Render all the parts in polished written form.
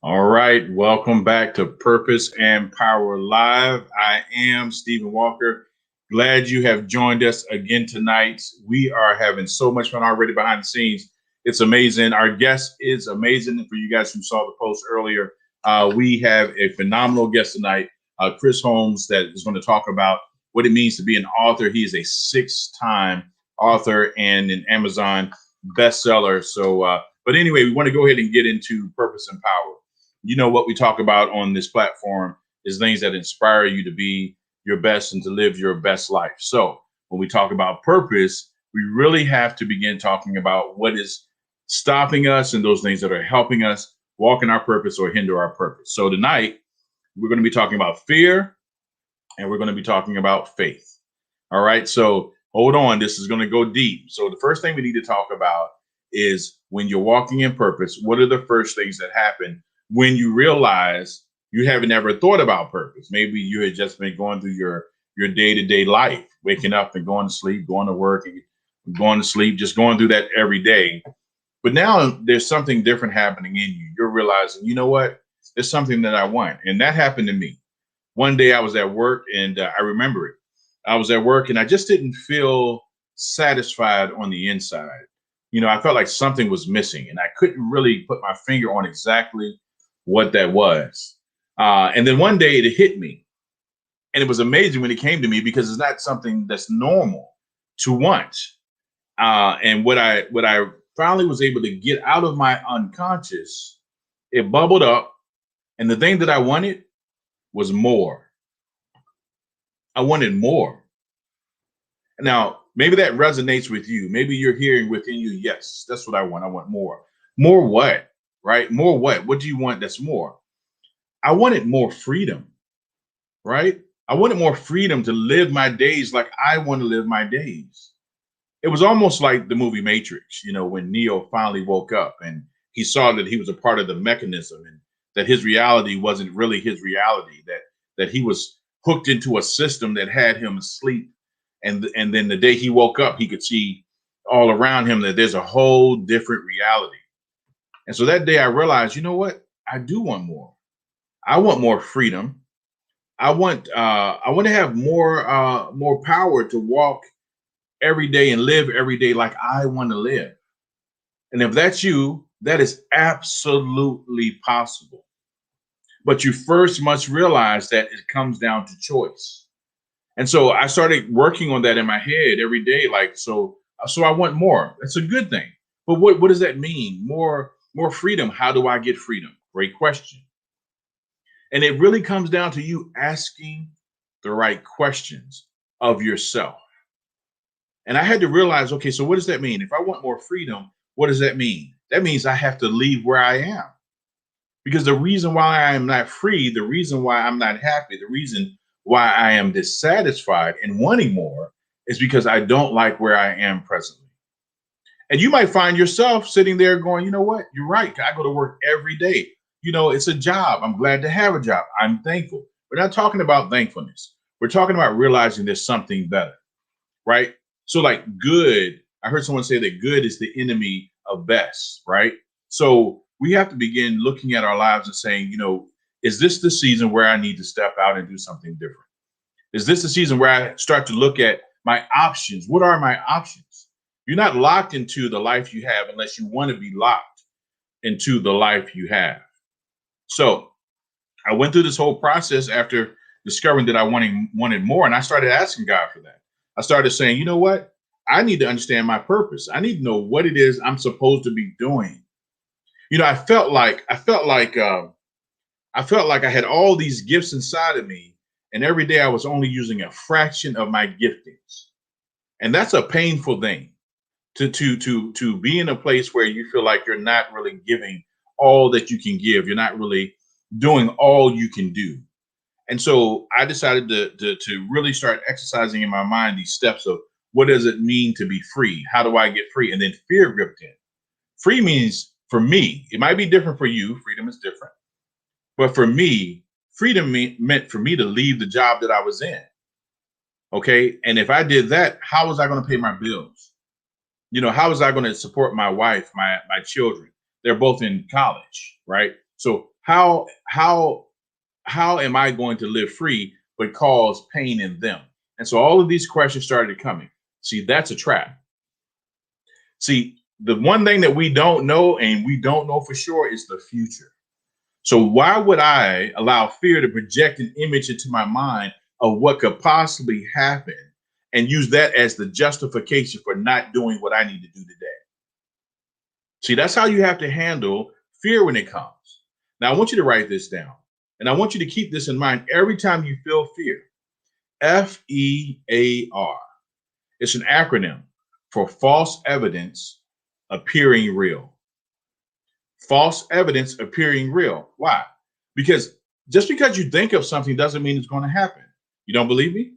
All right, welcome back to Purpose and Power Live. I am Stephen Walker. Glad you have joined us again tonight. We are having so much fun already behind the scenes. It's amazing. Our guest is amazing. For you guys who saw the post earlier, we have a phenomenal guest tonight, Chris Holmes, that is going to talk about what it means to be an author. He is a 6-time author and an Amazon bestseller. But anyway, we want to go ahead and get into Purpose and Power. You know, what we talk about on this platform is things that inspire you to be your best and to live your best life. So when we talk about purpose, we really have to begin talking about what is stopping us and those things that are helping us walk in our purpose or hinder our purpose. So tonight, we're going to be talking about fear and we're going to be talking about faith. All right. So hold on. This is going to go deep. So the first thing we need to talk about is when you're walking in purpose, what are the first things that happen when you realize you haven't ever thought about purpose? Maybe you had just been going through your day-to-day life, waking up and going to sleep, going to work and going to sleep, just going through that every day. But now there's something different happening in you. You're realizing, you know what? There's something that I want. And that happened to me. One day I was at work and I remember it. I was at work and I just didn't feel satisfied on the inside. You know, I felt like something was missing and I couldn't really put my finger on exactly what that was. And then one day it hit me. And it was amazing when it came to me because it's not something that's normal to want. And what I finally was able to get out of my unconscious, it bubbled up. And the thing that I wanted was more. I wanted more. Now, maybe that resonates with you. Maybe you're hearing within you, yes, that's what I want. I want more. More what? Right? More what? What do you want that's more? I wanted more freedom, right? I wanted more freedom to live my days like I want to live my days. It was almost like the movie Matrix, you know, when Neo finally woke up and he saw that he was a part of the mechanism and that his reality wasn't really his reality, that he was hooked into a system that had him asleep. And then the day he woke up, he could see all around him that there's a whole different reality. And so that day I realized, you know what? I do want more. I want more freedom. I want to have more power to walk every day and live every day like I want to live. And if that's you, that is absolutely possible. But you first must realize that it comes down to choice. And so I started working on that in my head every day. Like, so I want more. That's a good thing. But what does that mean? More freedom. How do I get freedom? Great question. And it really comes down to you asking the right questions of yourself. And I had to realize, okay, so what does that mean? If I want more freedom, what does that mean? That means I have to leave where I am. Because the reason why I am not free, the reason why I'm not happy, the reason why I am dissatisfied and wanting more is because I don't like where I am presently. And you might find yourself sitting there going, you know what? You're right. I go to work every day. You know, it's a job. I'm glad to have a job. I'm thankful. We're not talking about thankfulness. We're talking about realizing there's something better, right? So like good, I heard someone say that good is the enemy of best, right? So we have to begin looking at our lives and saying, you know, is this the season where I need to step out and do something different? Is this the season where I start to look at my options? What are my options? You're not locked into the life you have unless you want to be locked into the life you have. So I went through this whole process after discovering that I wanted more. And I started asking God for that. I started saying, you know what? I need to understand my purpose. I need to know what it is I'm supposed to be doing. You know, I felt like I had all these gifts inside of me. And every day I was only using a fraction of my giftings. And that's a painful thing. to be in a place where you feel like you're not really giving all that you can give. You're not really doing all you can do. And so I decided to really start exercising in my mind these steps of what does it mean to be free? How do I get free? And then fear gripped in. Free means for me, it might be different for you. Freedom is different. But for me, freedom meant for me to leave the job that I was in. Okay. And if I did that, how was I going to pay my bills? How was I going to support my wife, my children? They're both in college, right? So how am I going to live free but cause pain in them? And so all of these questions started coming. See, that's a trap. See, the one thing that we don't know and we don't know for sure is the future. So why would I allow fear to project an image into my mind of what could possibly happen and use that as the justification for not doing what I need to do today? See, that's how you have to handle fear when it comes. Now, I want you to write this down, and I want you to keep this in mind every time you feel fear. FEAR. It's an acronym for false evidence appearing real. False evidence appearing real. Why? Because just because you think of something doesn't mean it's going to happen. You don't believe me?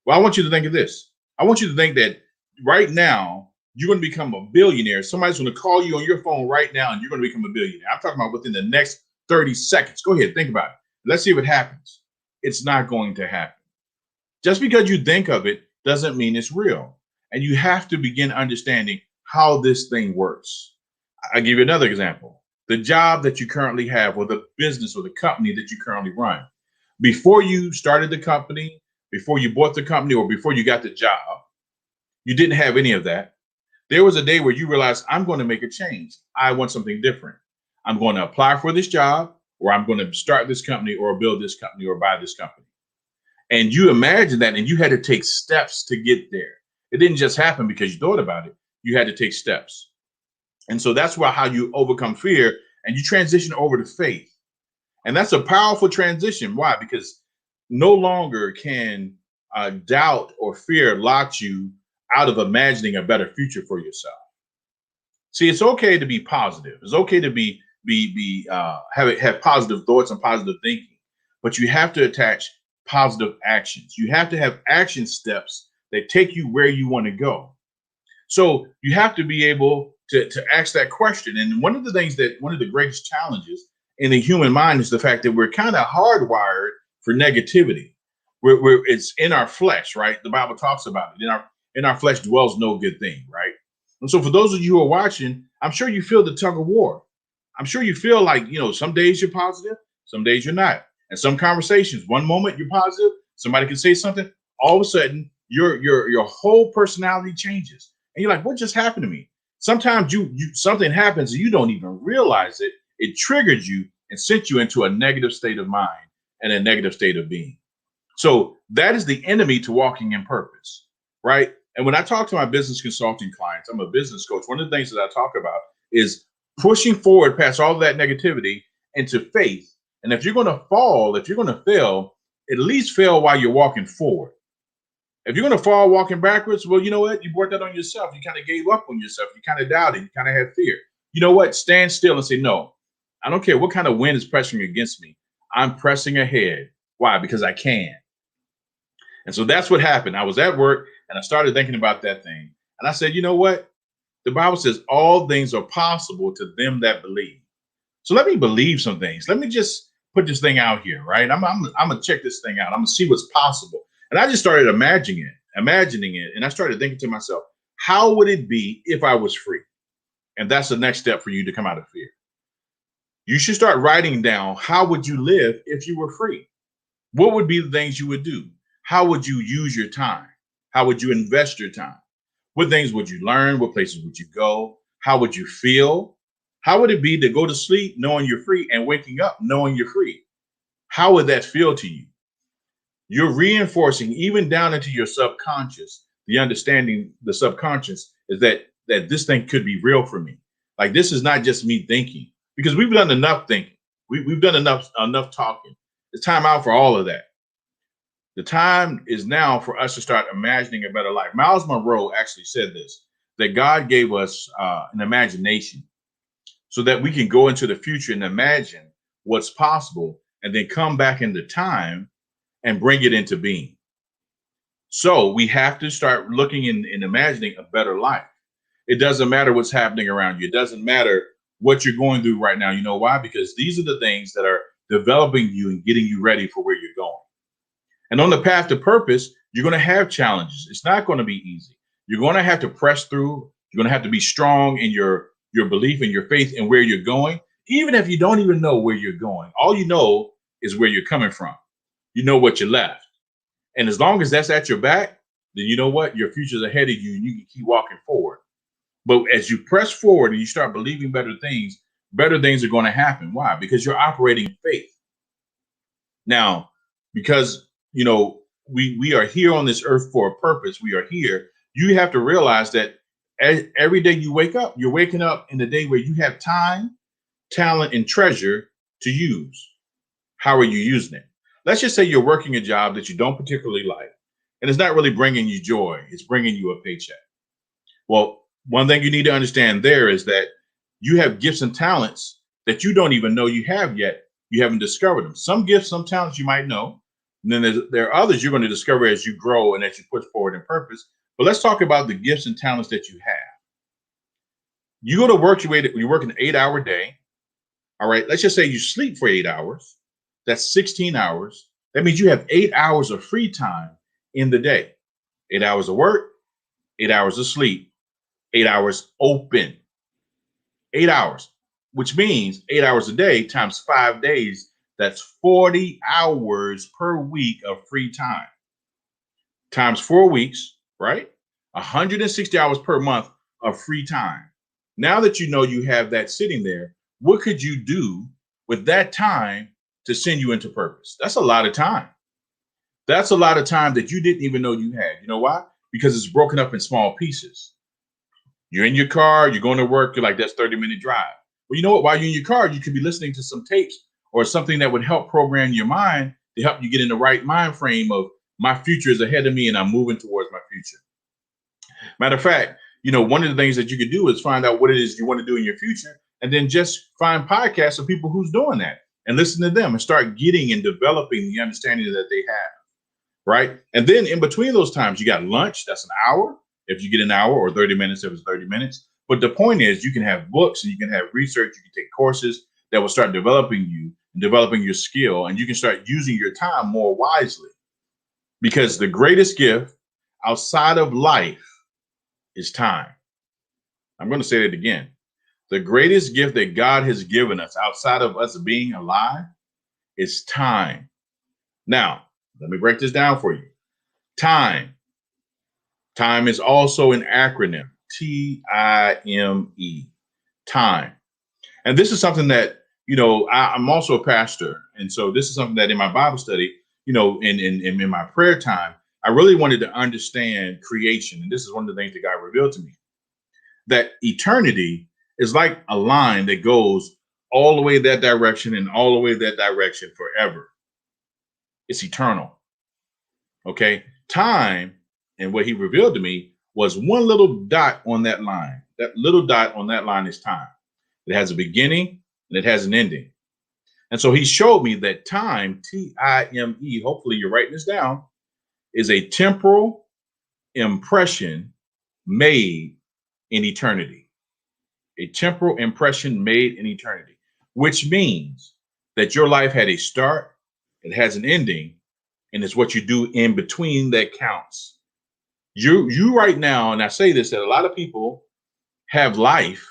Well, I want you to think of this. I want you to think that right now, you're going to become a billionaire. Somebody's going to call you on your phone right now and you're going to become a billionaire. I'm talking about within the next 30 seconds. Go ahead, think about it. Let's see if it happens. It's not going to happen. Just because you think of it doesn't mean it's real. And you have to begin understanding how this thing works. I'll give you another example. The job that you currently have, or the business or the company that you currently run. Before you started the company, before you bought the company, or before you got the job, you didn't have any of that. There was a day where you realized, I'm going to make a change. I want something different. I'm going to apply for this job, or I'm going to start this company, or build this company, or buy this company. And you imagine that, and you had to take steps to get there. It didn't just happen because you thought about it. You had to take steps. And so that's how you overcome fear and you transition over to faith. And that's a powerful transition. Why? Because no longer can doubt or fear lock you out of imagining a better future for yourself. See, it's okay to be positive. It's okay to have positive thoughts and positive thinking, but you have to attach positive actions. You have to have action steps that take you where you want to go. So you have to be able to ask that question. And one of the greatest challenges in the human mind is the fact that we're kind of hardwired for negativity. It's in our flesh, right? The Bible talks about it. In our flesh dwells no good thing, right? And so for those of you who are watching, I'm sure you feel the tug of war. I'm sure you feel like, some days you're positive, some days you're not. And some conversations, one moment you're positive, somebody can say something, all of a sudden your whole personality changes. And you're like, what just happened to me? Sometimes something happens and you don't even realize it. It triggered you and sent you into a negative state of mind and a negative state of being. So that is the enemy to walking in purpose, right? And when I talk to my business consulting clients, I'm a business coach. One of the things that I talk about is pushing forward past all that negativity into faith. And if you're going to fall, if you're going to fail, at least fail while you're walking forward. If you're going to fall walking backwards, well, you know what? You brought that on yourself. You kind of gave up on yourself. You kind of doubted. You kind of had fear. You know what? Stand still and say, no, I don't care what kind of wind is pressing against me. I'm pressing ahead. Why? Because I can. And so that's what happened. I was at work and I started thinking about that thing. And I said, you know what? The Bible says all things are possible to them that believe. So let me believe some things. Let me just put this thing out here, right? I'm going to check this thing out. I'm going to see what's possible. And I just started imagining it. And I started thinking to myself, how would it be if I was free? And that's the next step for you to come out of fear. You should start writing down, how would you live if you were free? What would be the things you would do? How would you use your time? How would you invest your time? What things would you learn? What places would you go? How would you feel? How would it be to go to sleep knowing you're free and waking up knowing you're free? How would that feel to you? You're reinforcing even down into your subconscious, the understanding, the subconscious is that this thing could be real for me. Like, this is not just me thinking, because we've done enough thinking. We've done enough talking. It's time out for all of that. The time is now for us to start imagining a better life. Miles Monroe actually said this. that God gave us an imagination so that we can go into the future and imagine what's possible and then come back into time and bring it into being. So we have to start looking and imagining a better life. It doesn't matter what's happening around you. It doesn't matter what you're going through right now. You know why? Because these are the things that are developing you and getting you ready for where you're going. And on the path to purpose, you're going to have challenges. It's not going to be easy. You're going to have to press through. You're going to have to be strong in your belief and your faith and where you're going. Even if you don't even know where you're going, all you know is where you're coming from. You know what you left. And as long as that's at your back, then you know what? Your future's ahead of you and you can keep walking forward. But as you press forward and you start believing better things are going to happen. Why? Because you're operating in faith. Now, because we are here on this earth for a purpose. We are here. You have to realize that every day you wake up, you're waking up in the day where you have time, talent, and treasure to use. How are you using it? Let's just say you're working a job that you don't particularly like, and it's not really bringing you joy. It's bringing you a paycheck. Well, one thing you need to understand there is that you have gifts and talents that you don't even know you have yet. You haven't discovered them. Some gifts, some talents you might know. And then there are others you're going to discover as you grow and as you push forward in purpose. But let's talk about the gifts and talents that you have. You go to work, you work an 8-hour day. All right. Let's just say you sleep for 8 hours. That's 16 hours. That means you have 8 hours of free time in the day. 8 hours of work, 8 hours of sleep, 8 hours open. 8 hours, which means 8 hours a day times 5 days. That's 40 hours per week of free time. Times 4 weeks, right? 160 hours per month of free time. Now that you know you have that sitting there, what could you do with that time to send you into purpose? That's a lot of time. That's a lot of time that you didn't even know you had. You know why? Because it's broken up in small pieces. You're in your car, you're going to work, you're like, that's 30-minute drive. Well, you know what? While you're in your car, you could be listening to some tapes or something that would help program your mind to help you get in the right mind frame of my future is ahead of me and I'm moving towards my future. Matter of fact, one of the things that you could do is find out what it is you want to do in your future and then just find podcasts of people who's doing that and listen to them and start getting and developing the understanding that they have. Right. And then in between those times, you got lunch. That's an hour. If you get an hour, or 30 minutes, if it's 30 minutes. But the point is you can have books and you can have research. You can take courses that will start developing you and developing your skill. And you can start using your time more wisely, because the greatest gift outside of life is time. I'm going to say it again. The greatest gift that God has given us outside of us being alive is time. Now, let me break this down for you. Time. Time is also an acronym, TIME, time. And this is something that, I'm also a pastor. And so this is something that in my Bible study, in my prayer time, I really wanted to understand creation. And this is one of the things that God revealed to me, that eternity is like a line that goes all the way that direction and all the way that direction forever. It's eternal. Okay. Time, and what he revealed to me, was one little dot on that line. That little dot on that line is time. It has a beginning and it has an ending. And so he showed me that time, TIME, hopefully you're writing this down, is a temporal impression made in eternity. A temporal impression made in eternity, which means that your life had a start, it has an ending, and it's what you do in between that counts. You right now, and I say this, that a lot of people have life,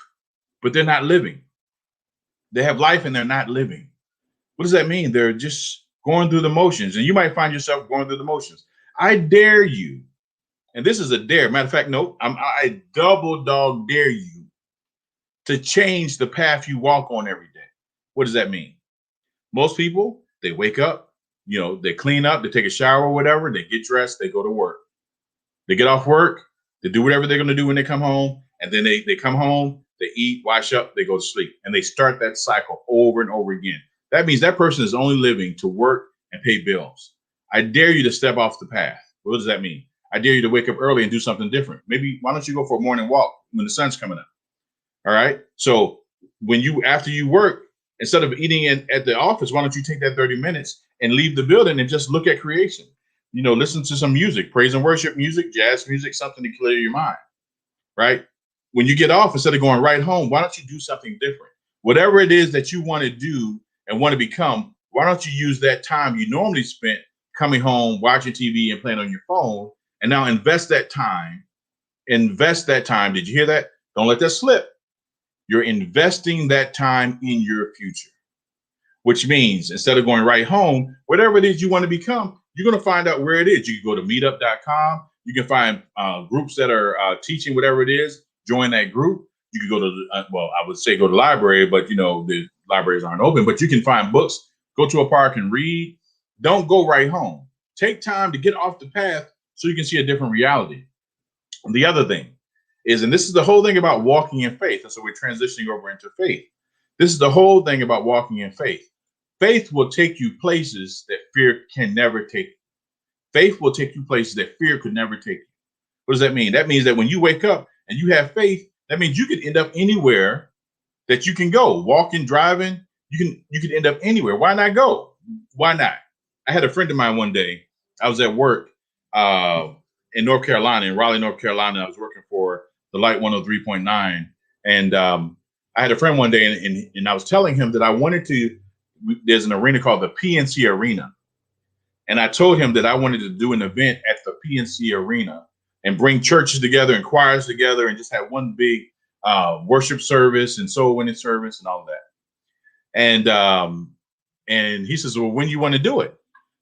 but they're not living. They have life and they're not living. What does that mean? They're just going through the motions, and you might find yourself going through the motions. I dare you, and this is a dare. Matter of fact, no, I double dog dare you to change the path you walk on every day. What does that mean? Most people, they wake up, they clean up, they take a shower or whatever, they get dressed, they go to work. They get off work, they do whatever they're going to do when they come home, and then they come home, they eat, wash up, they go to sleep, and they start that cycle over and over again. That means that person is only living to work and pay bills. I dare you to step off the path. What does that mean? I dare you to wake up early and do something different. Maybe why don't you go for a morning walk when the sun's coming up? All right. So after you work, instead of eating at the office, why don't you take that 30 minutes and leave the building and just look at creation? Listen to some music, praise and worship music, jazz music, something to clear your mind, right? When you get off, instead of going right home, why don't you do something different? Whatever it is that you want to do and want to become, why don't you use that time you normally spent coming home, watching TV and playing on your phone, and now invest that time. Did you hear that? Don't let that slip. You're investing that time in your future, which means instead of going right home, whatever it is you want to become, you're going to find out where it is. You can go to meetup.com. You can find groups that are teaching whatever it is. Join that group. You can go to, I would say go to the library, but the libraries aren't open, but you can find books, go to a park and read. Don't go right home. Take time to get off the path so you can see a different reality. And the other thing is, and this is the whole thing about walking in faith. And so we're transitioning over into faith. This is the whole thing about walking in faith. Faith will take you places that fear can never take you. Faith will take you places that fear could never take you. What does that mean? That means that when you wake up and you have faith, that means you could end up anywhere that you can go. Walking, driving, you can end up anywhere. Why not go? Why not? I had a friend of mine one day. I was at work in North Carolina, in Raleigh, North Carolina. I was working for the Light 103.9. And I had a friend one day, and I was telling him that I wanted to, there's an arena called the PNC Arena. And I told him that I wanted to do an event at the PNC Arena and bring churches together and choirs together and just have one big worship service and soul winning service and all of that. And he says, well, when do you want to do it?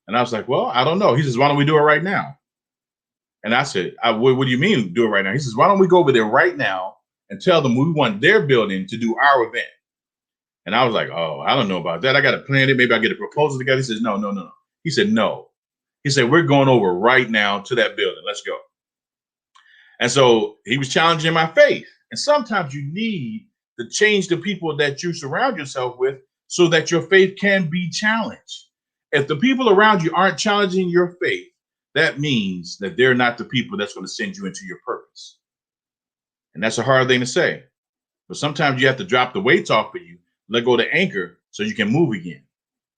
And I was like, well, I don't know. He says, why don't we do it right now? And I said, what do you mean do it right now? He says, why don't we go over there right now and tell them we want their building to do our event? And I was like, oh, I don't know about that. I got to plan it. Maybe I'll get a proposal together. He says, no. He said, no. He said, we're going over right now to that building. Let's go. And so he was challenging my faith. And sometimes you need to change the people that you surround yourself with so that your faith can be challenged. If the people around you aren't challenging your faith, that means that they're not the people that's going to send you into your purpose. And that's a hard thing to say. But sometimes you have to drop the weights off of you, let go the anchor so you can move again.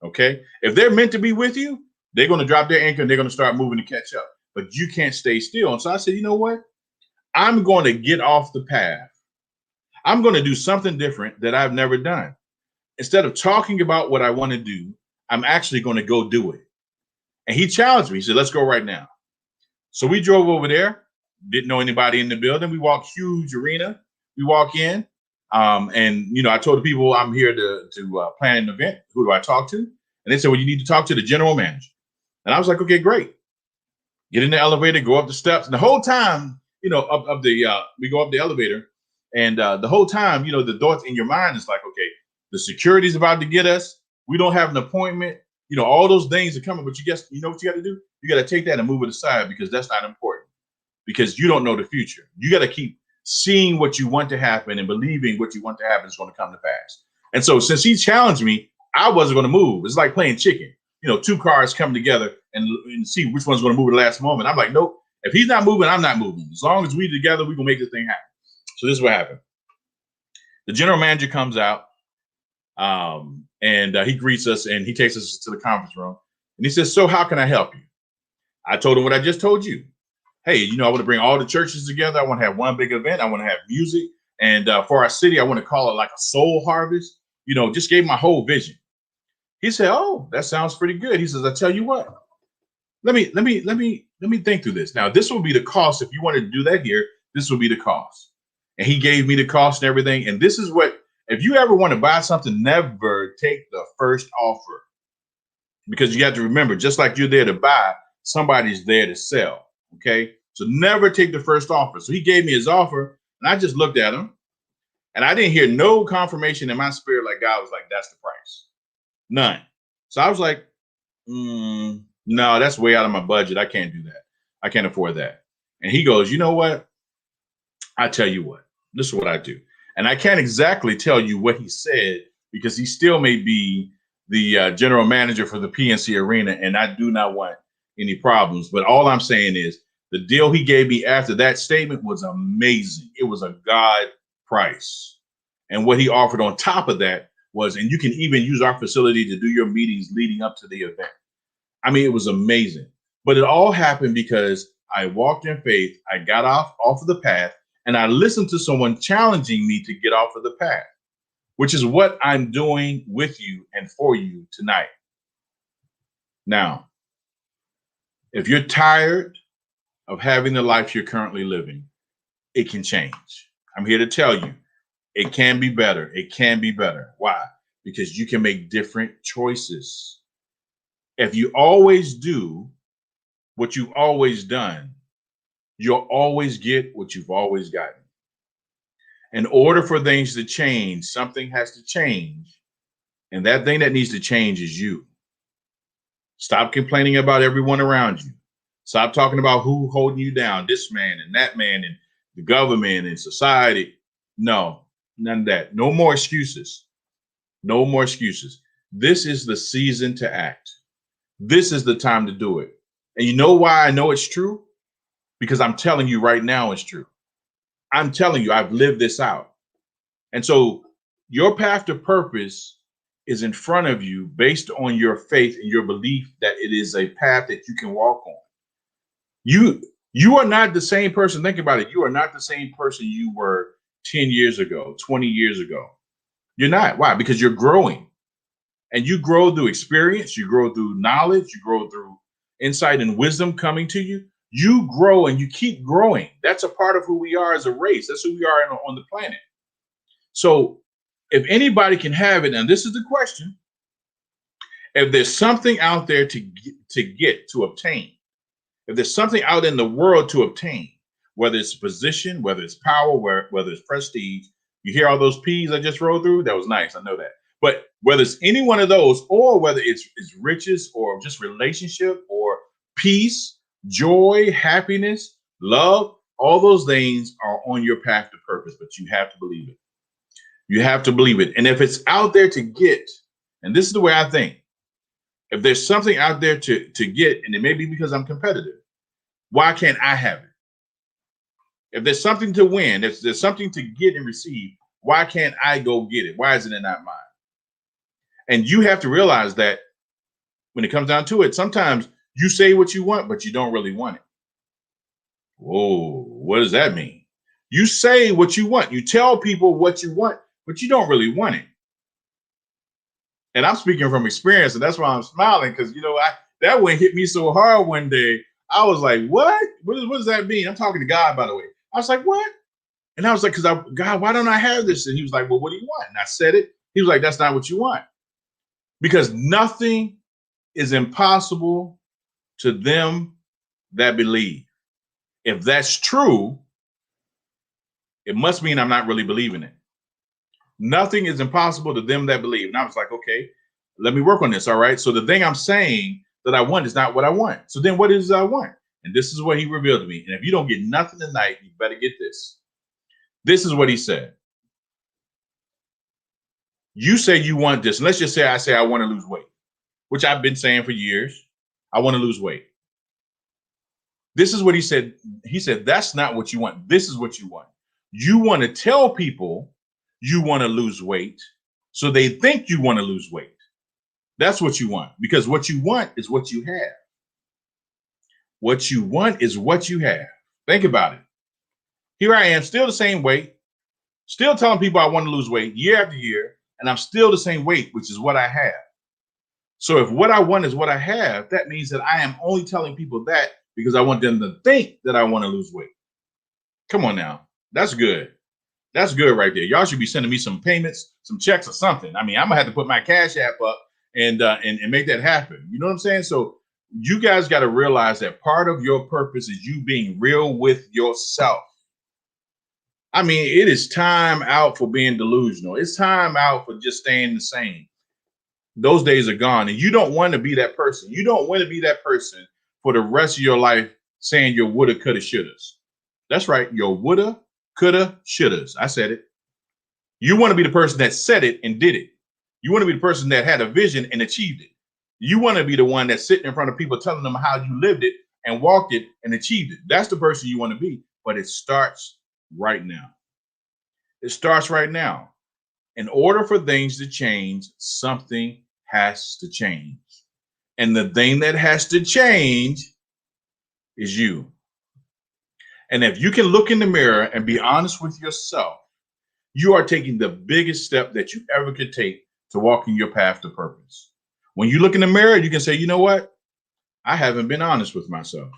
Okay? If they're meant to be with you, they're going to drop their anchor and they're going to start moving to catch up. But you can't stay still. And so I said, you know what? I'm going to get off the path. I'm going to do something different that I've never done. Instead of talking about what I want to do, I'm actually going to go do it. And he challenged me. He said, let's go right now. So we drove over there. Didn't know anybody in the building. We walked huge arena. We walk in. And I told the people I'm here to plan an event. Who do I talk to? And they said, well, you need to talk to the general manager. And I was like, okay, great. Get in the elevator, go up the steps. And the whole time, we go up the elevator. And the whole time, the thoughts in your mind is like, okay, the security's about to get us. We don't have an appointment. All those things are coming. But you know what you got to do? You got to take that and move it aside because that's not important. Because you don't know the future. You got to keep seeing what you want to happen and believing what you want to happen is going to come to pass. And so since he challenged me, I wasn't going to move. It's like playing chicken. Two cars come together and see which one's going to move at the last moment. I'm like, nope. If he's not moving, I'm not moving. As long as we're together, we're going to make this thing happen. So this is what happened. The general manager comes out and he greets us and he takes us to the conference room. And he says, so how can I help you? I told him what I just told you. Hey, I want to bring all the churches together. I want to have one big event. I want to have music. And for our city, I want to call it like a soul harvest. Just gave my whole vision. He said, oh, that sounds pretty good. He says, I tell you what, let me think through this. Now, this will be the cost. If you wanted to do that here, this will be the cost. And he gave me the cost and everything. And this is what, if you ever want to buy something, never take the first offer. Because you have to remember, just like you're there to buy, somebody's there to sell. Okay. So never take the first offer. So he gave me his offer and I just looked at him and I didn't hear no confirmation in my spirit. Like God was like, that's the price. None. So I was like, no, that's way out of my budget. I can't do that. I can't afford that. And he goes, you know what? I tell you what, this is what I do. And I can't exactly tell you what he said because he still may be the general manager for the PNC Arena. And I do not want any problems. But all I'm saying is The deal he gave me after that statement was amazing. It was a God price. And what he offered on top of that was, and you can even use our facility to do your meetings leading up to the event. I mean, it was amazing. But it all happened because I walked in faith. I got off of the path, and I listened to someone challenging me to get off of the path, which is what I'm doing with you and for you tonight. Now, if you're tired of having the life you're currently living, it can change. I'm here to tell you, it can be better. It can be better. Why? Because you can make different choices. If you always do what you've always done, you'll always get what you've always gotten. In order for things to change, something has to change. And that thing that needs to change is you. Stop complaining about everyone around you. Stop talking about who holding you down, this man and that man and the government and society. No, none of that. No more excuses. No more excuses. This is the season to act. This is the time to do it. And you know why I know it's true? Because I'm telling you right now it's true. I'm telling you, I've lived this out. And so your path to purpose is in front of you based on your faith and your belief that it is a path that you can walk on. You are not the same person. Think about it. You are not the same person you were 10 years ago, 20 years ago. You're not. Why? Because you're growing. And you grow through experience. You grow through knowledge. You grow through insight and wisdom coming to you. You grow and you keep growing. That's a part of who we are as a race. That's who we are on the planet. So if anybody can have it, and this is the question, if there's something out there to obtain, if there's something out in the world to obtain, whether it's position, whether it's power, whether it's prestige, you hear all those P's I just rolled through? That was nice. I know that. But whether it's any one of those, or whether it's riches or just relationship or peace, joy, happiness, love, all those things are on your path to purpose, but you have to believe it. You have to believe it. And if it's out there to get, and this is the way I think, if there's something out there to get, and it may be because I'm competitive, why can't I have it? If there's something to win, if there's something to get and receive, why can't I go get it? Why isn't it not mine? And you have to realize that when it comes down to it, sometimes you say what you want, but you don't really want it. Whoa, what does that mean? You say what you want. You tell people what you want, but you don't really want it. And I'm speaking from experience, and that's why I'm smiling, because, that one hit me so hard one day. I was like, what? What does that mean? I'm talking to God, by the way. I was like, what? And I was like, God, why don't I have this? And he was like, well, what do you want? And I said it. He was like, that's not what you want. Because nothing is impossible to them that believe. If that's true, it must mean I'm not really believing it. Nothing is impossible to them that believe. And I was like, okay, let me work on this. All right. So the thing I'm saying that I want is not what I want. So then what is I want? And this is what he revealed to me. And if you don't get nothing tonight, you better get this. This is what he said. You say you want this. And let's just say I want to lose weight, which I've been saying for years. I want to lose weight. This is what he said. He said, that's not what you want. This is what you want. You want to tell people you want to lose weight so they think you want to lose weight. That's what you want, because what you want is what you have. What you want is what you have. Think about it. Here I am, still the same weight, still telling people I want to lose weight year after year, and I'm still the same weight, which is what I have. So if what I want is what I have, that means that I am only telling people that because I want them to think that I want to lose weight. Come on now. That's good. That's good right there. Y'all should be sending me some payments, some checks or something. I mean, I'm gonna have to put my Cash App up and make that happen. You know what I'm saying? So you guys got to realize that part of your purpose is you being real with yourself. I mean, it is time out for being delusional. It's time out for just staying the same. Those days are gone, and you don't want to be that person. You don't want to be that person for the rest of your life saying your woulda, coulda, shouldas. That's right. Your woulda, coulda, shouldas. I said it. You want to be the person that said it and did it. You want to be the person that had a vision and achieved it. You want to be the one that's sitting in front of people telling them how you lived it and walked it and achieved it. That's the person you want to be. But it starts right now. It starts right now. In order for things to change, something has to change. And the thing that has to change is you. And if you can look in the mirror and be honest with yourself, you are taking the biggest step that you ever could take to walking your path to purpose. When you look in the mirror, you can say, you know what? I haven't been honest with myself.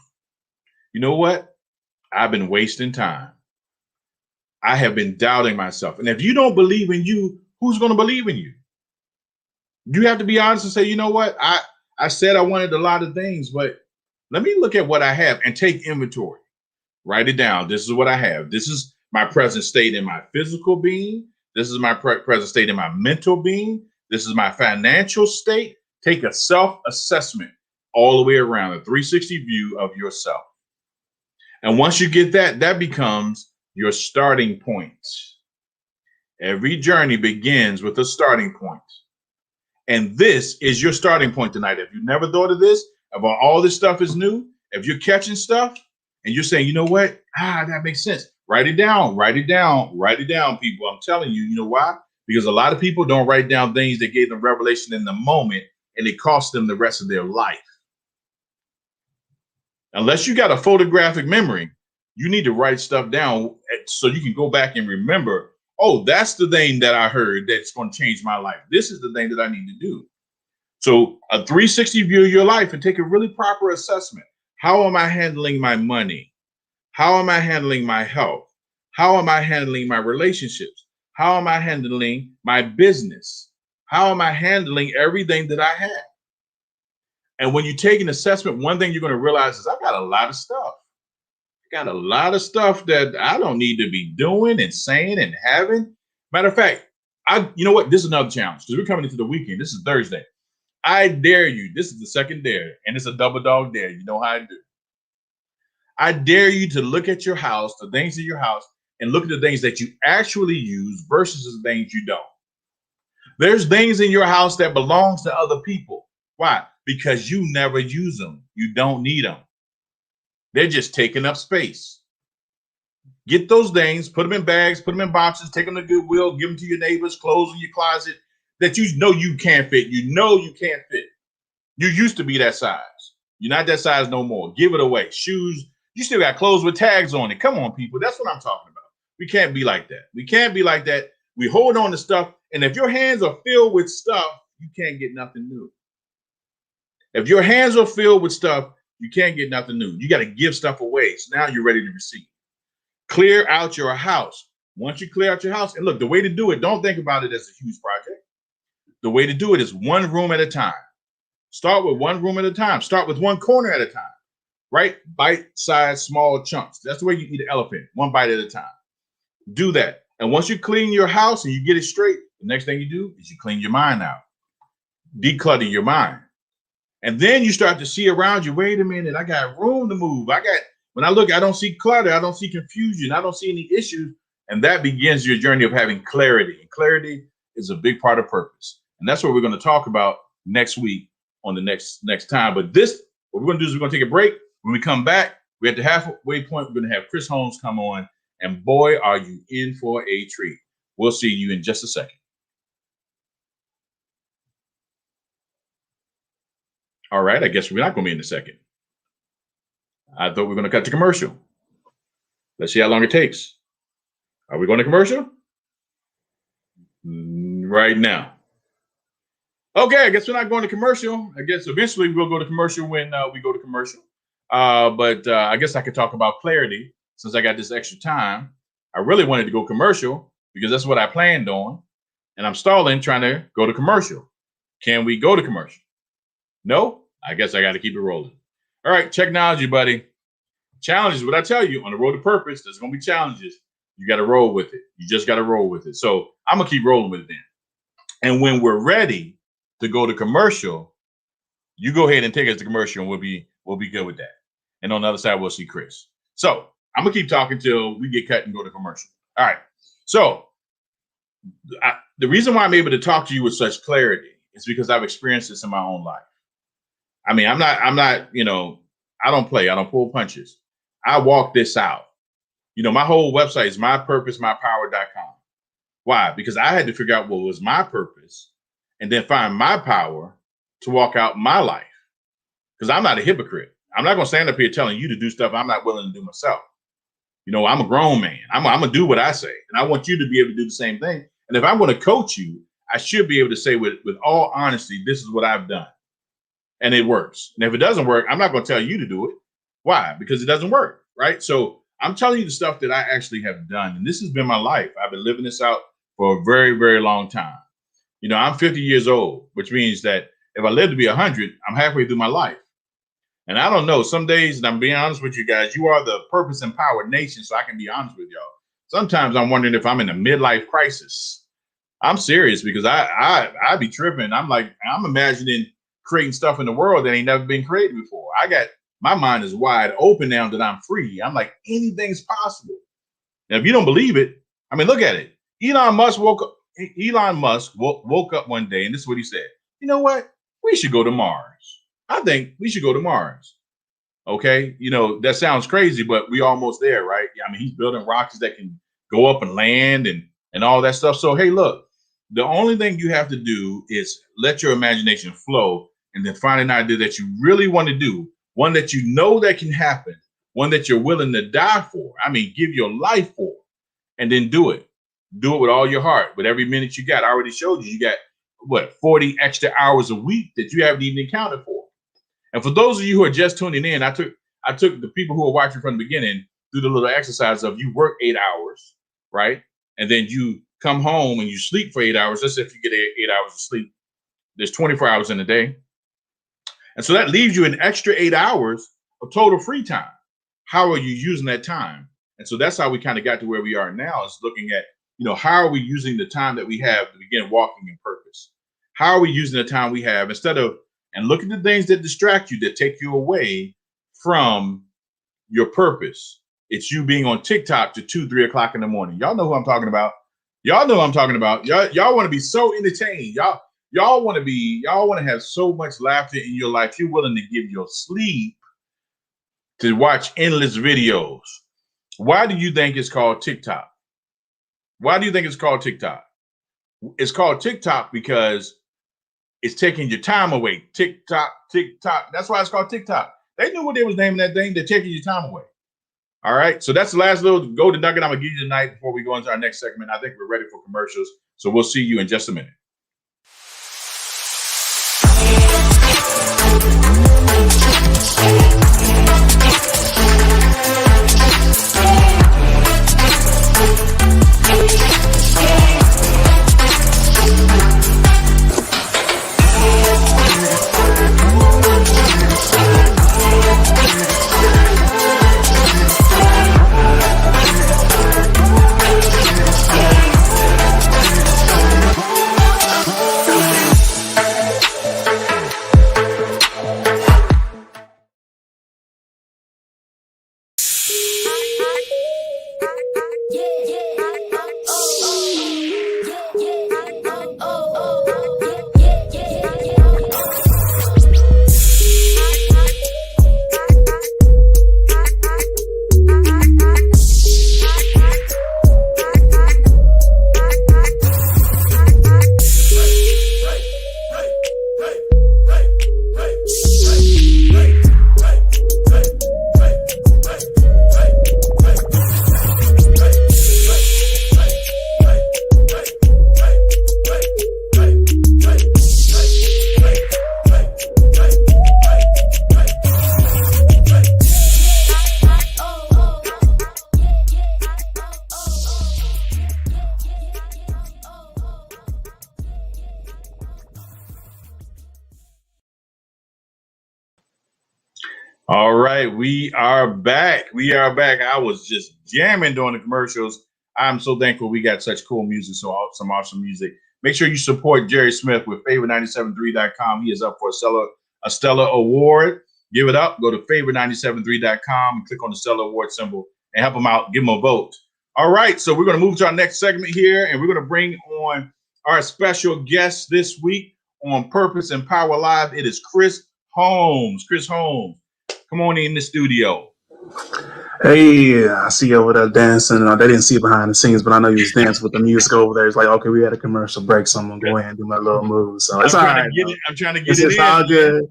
You know what? I've been wasting time. I have been doubting myself. And if you don't believe in you, who's going to believe in you? You have to be honest and say, you know what? I said I wanted a lot of things, but let me look at what I have and take inventory. Write it down. This is what I have. This is my present state in my physical being. This is my present state in my mental being. This is my financial state. Take a self-assessment all the way around, a 360 view of yourself. And once you get that, that becomes your starting point. Every journey begins with a starting point. And this is your starting point tonight. If you never thought of this, about all this stuff is new, if you're catching stuff and you're saying, you know what? That makes sense. Write it down, write it down, write it down, people. I'm telling you, you know why? Because a lot of people don't write down things that gave them revelation in the moment, and it costs them the rest of their life. Unless you got a photographic memory, you need to write stuff down so you can go back and remember, oh, that's the thing that I heard that's going to change my life. This is the thing that I need to do. So a 360 view of your life and take a really proper assessment. How am I handling my money? How am I handling my health? How am I handling my relationships? How am I handling my business? How am I handling everything that I have? And when you take an assessment, one thing you're going to realize is I got a lot of stuff. I got a lot of stuff that I don't need to be doing and saying and having. Matter of fact, you know what? This is another challenge because we're coming into the weekend. This is Thursday. I dare you. This is the second dare, and it's a double dog dare. You know how I do. I dare you to look at your house, the things in your house, and look at the things that you actually use versus the things you don't. There's things in your house that belongs to other people. Why? Because you never use them. You don't need them. They're just taking up space. Get those things, put them in bags, put them in boxes, take them to Goodwill, give them to your neighbors, clothes in your closet that you know you can't fit. You know you can't fit. You used to be that size. You're not that size no more. Give it away. Shoes, you still got clothes with tags on it. Come on, people. That's what I'm talking about. We can't be like that. We can't be like that. We hold on to stuff. And if your hands are filled with stuff, you can't get nothing new. If your hands are filled with stuff, you can't get nothing new. You got to give stuff away. So now you're ready to receive. Clear out your house. Once you clear out your house, and look, the way to do it, don't think about it as a huge project. The way to do it is one room at a time. Start with one room at a time. Start with one corner at a time, right? Bite-sized, small chunks. That's the way you eat an elephant, one bite at a time. Do that. And once you clean your house and you get it straight, the next thing you do is you clean your mind out. Declutter your mind. And then you start to see around you, wait a minute, I got room to move. When I look, I don't see clutter. I don't see confusion. I don't see any issues. And that begins your journey of having clarity. And clarity is a big part of purpose. And that's what we're going to talk about next week on the next time. But what we're going to do is we're going to take a break. When we come back, we're at the halfway point. We're going to have Chris Holmes come on. And boy, are you in for a treat. We'll see you in just a second. All right, I guess we're not going to be in a second. I thought we were going to cut to commercial. Let's see how long it takes. Are we going to commercial? Right now. Okay, I guess we're not going to commercial. I guess eventually we'll go to commercial when we go to commercial. But I guess I could talk about clarity since I got this extra time. I really wanted to go commercial because that's what I planned on. And I'm stalling trying to go to commercial. Can we go to commercial? No? I guess I got to keep it rolling. All right, technology, buddy. Challenges, what I tell you, on the road to purpose, there's going to be challenges. You got to roll with it. You just got to roll with it. So I'm going to keep rolling with it then. And when we're ready to go to commercial, you go ahead and take us to commercial and we'll be good with that. And on the other side, we'll see Chris. So I'm going to keep talking till we get cut and go to commercial. All right. So the reason why I'm able to talk to you with such clarity is because I've experienced this in my own life. I mean, I'm not, I don't play. I don't pull punches. I walk this out. You know, my whole website is mypurposemypower.com. Why? Because I had to figure out what was my purpose and then find my power to walk out my life. Because I'm not a hypocrite. I'm not going to stand up here telling you to do stuff I'm not willing to do myself. You know, I'm a grown man. I'm going to do what I say. And I want you to be able to do the same thing. And if I'm going to coach you, I should be able to say with all honesty, this is what I've done. And it works. And if it doesn't work, I'm not going to tell you to do it. Why? Because it doesn't work, right? So I'm telling you the stuff that I actually have done. And this has been my life. I've been living this out for a very, very long time. You know, I'm 50 years old, which means that if I live to be 100, I'm halfway through my life. And I don't know, some days, and I'm being honest with you guys, you are the purpose empowered nation, so I can be honest with y'all. Sometimes I'm wondering if I'm in a midlife crisis. I'm serious because I be tripping. I'm imagining creating stuff in the world that ain't never been created before. My mind is wide open now that I'm free. I'm like, anything's possible. Now, if you don't believe it, I mean, look at it. Elon Musk woke up one day, and this is what he said. You know what? We should go to Mars. I think we should go to Mars. Okay. You know, that sounds crazy, but we almost there, right? I mean, he's building rockets that can go up and land and all that stuff. So, hey, look, the only thing you have to do is let your imagination flow and then find an idea that you really want to do, one that you know that can happen, one that you're willing to die for. I mean, give your life for, and then do it. Do it with all your heart, with every minute you got. I already showed you got, 40 extra hours a week that you haven't even accounted for. And for those of you who are just tuning in, I took the people who are watching from the beginning through the little exercise of you work 8 hours, right? And then you come home and you sleep for 8 hours. Let's say if you get 8 hours of sleep, there's 24 hours in a day. And so that leaves you an extra 8 hours of total free time. How are you using that time? And so that's how we kind of got to where we are now, is looking at, you know, how are we using the time that we have to begin walking in purpose? How are we using the time we have and look at the things that distract you, that take you away from your purpose. It's you being on TikTok to 2, 3 o'clock in the morning. Y'all know who I'm talking about. Y'all know who I'm talking about. Y'all want to be so entertained. Y'all want to have so much laughter in your life. You're willing to give your sleep to watch endless videos. Why do you think it's called TikTok? Why do you think it's called TikTok? It's called TikTok because it's taking your time away. TikTok. That's why it's called TikTok. They knew what they was naming that thing. They're taking your time away. All right. So that's the last little golden nugget I'm going to give you tonight before we go into our next segment. I think we're ready for commercials. So we'll see you in just a minute. All right, we are back. I was just jamming during the commercials. I'm so thankful we got such cool music, some awesome music. Make sure you support Jerry Smith with Favorite973.com. He is up for a Stellar Award. Give it up. Go to Favorite973.com and click on the Stellar Award symbol and help him out. Give him a vote. All right, so we're going to move to our next segment here, and we're going to bring on our special guest this week on Purpose and Power Live. It is Chris Holmes. Come on in the studio. Hey, I see you over there dancing. They didn't see behind the scenes, but I know you was dancing with the music over there. It's like, okay, we had a commercial break, so I'm gonna go ahead and do my little move. So it's all right. I'm trying to get it it's in. all good.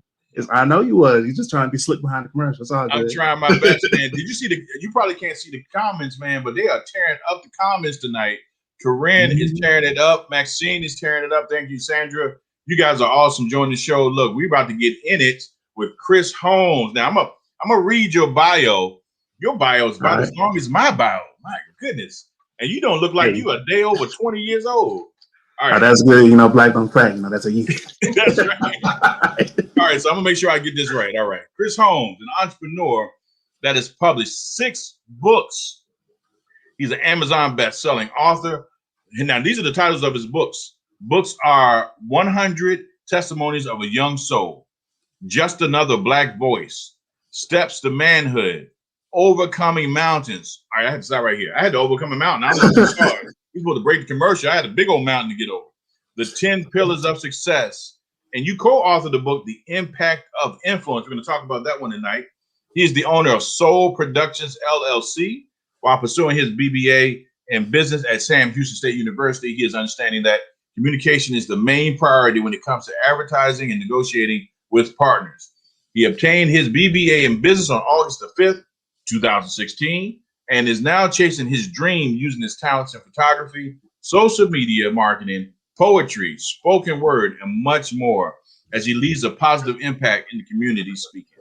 I know you was. You just trying to be slick behind the commercial. It's all good. I'm trying my best, man. Did you see you probably can't see the comments, man, but they are tearing up the comments tonight. Corinne is tearing it up. Maxine is tearing it up. Thank you, Sandra. You guys are awesome. Joining the show. Look, we're about to get in it with Chris Holmes. Now, I'm gonna read your bio. Your bio is about as long as my bio. My goodness. And you don't look like you a day over 20 years old. All right. That's good. Black on crack. That's a year. That's right. All right. So I'm going to make sure I get this right. All right. Chris Holmes, an entrepreneur that has published 6 books. He's an Amazon best-selling author. And now, these are the titles of his books. Books are 100 Testimonies of a Young Soul, Just Another Black Voice, Steps to Manhood, Overcoming Mountains. All right, I had to stop right here. I had to overcome a mountain. I was going to start. He's supposed to break the commercial. I had a big old mountain to get over. The 10 Pillars of Success. And you co-authored the book, The Impact of Influence. We're going to talk about that one tonight. He is the owner of Soul Productions, LLC. While pursuing his BBA in business at Sam Houston State University, he is understanding that communication is the main priority when it comes to advertising and negotiating with partners. He obtained his BBA in business on August the 5th, 2016, and is now chasing his dream using his talents in photography, social media marketing, poetry, spoken word, and much more as he leaves a positive impact in the community speaking.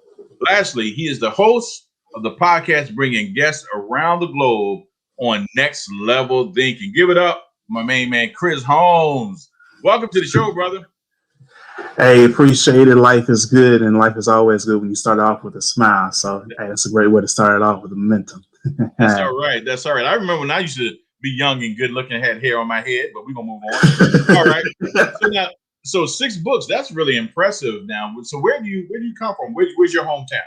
Lastly, he is the host of the podcast bringing guests around the globe on Next Level Thinking. Give it up, my main man, Chris Holmes. Welcome to the show, brother. Hey, appreciate it. Life is good, and life is always good when you start off with a smile. So, hey, that's a great way to start it off with momentum. That's all right. That's all right. I remember when I used to be young and good looking, had hair on my head, but we're going to move on. All right. So 6 books, that's really impressive now. So where do you come from? Where's your hometown?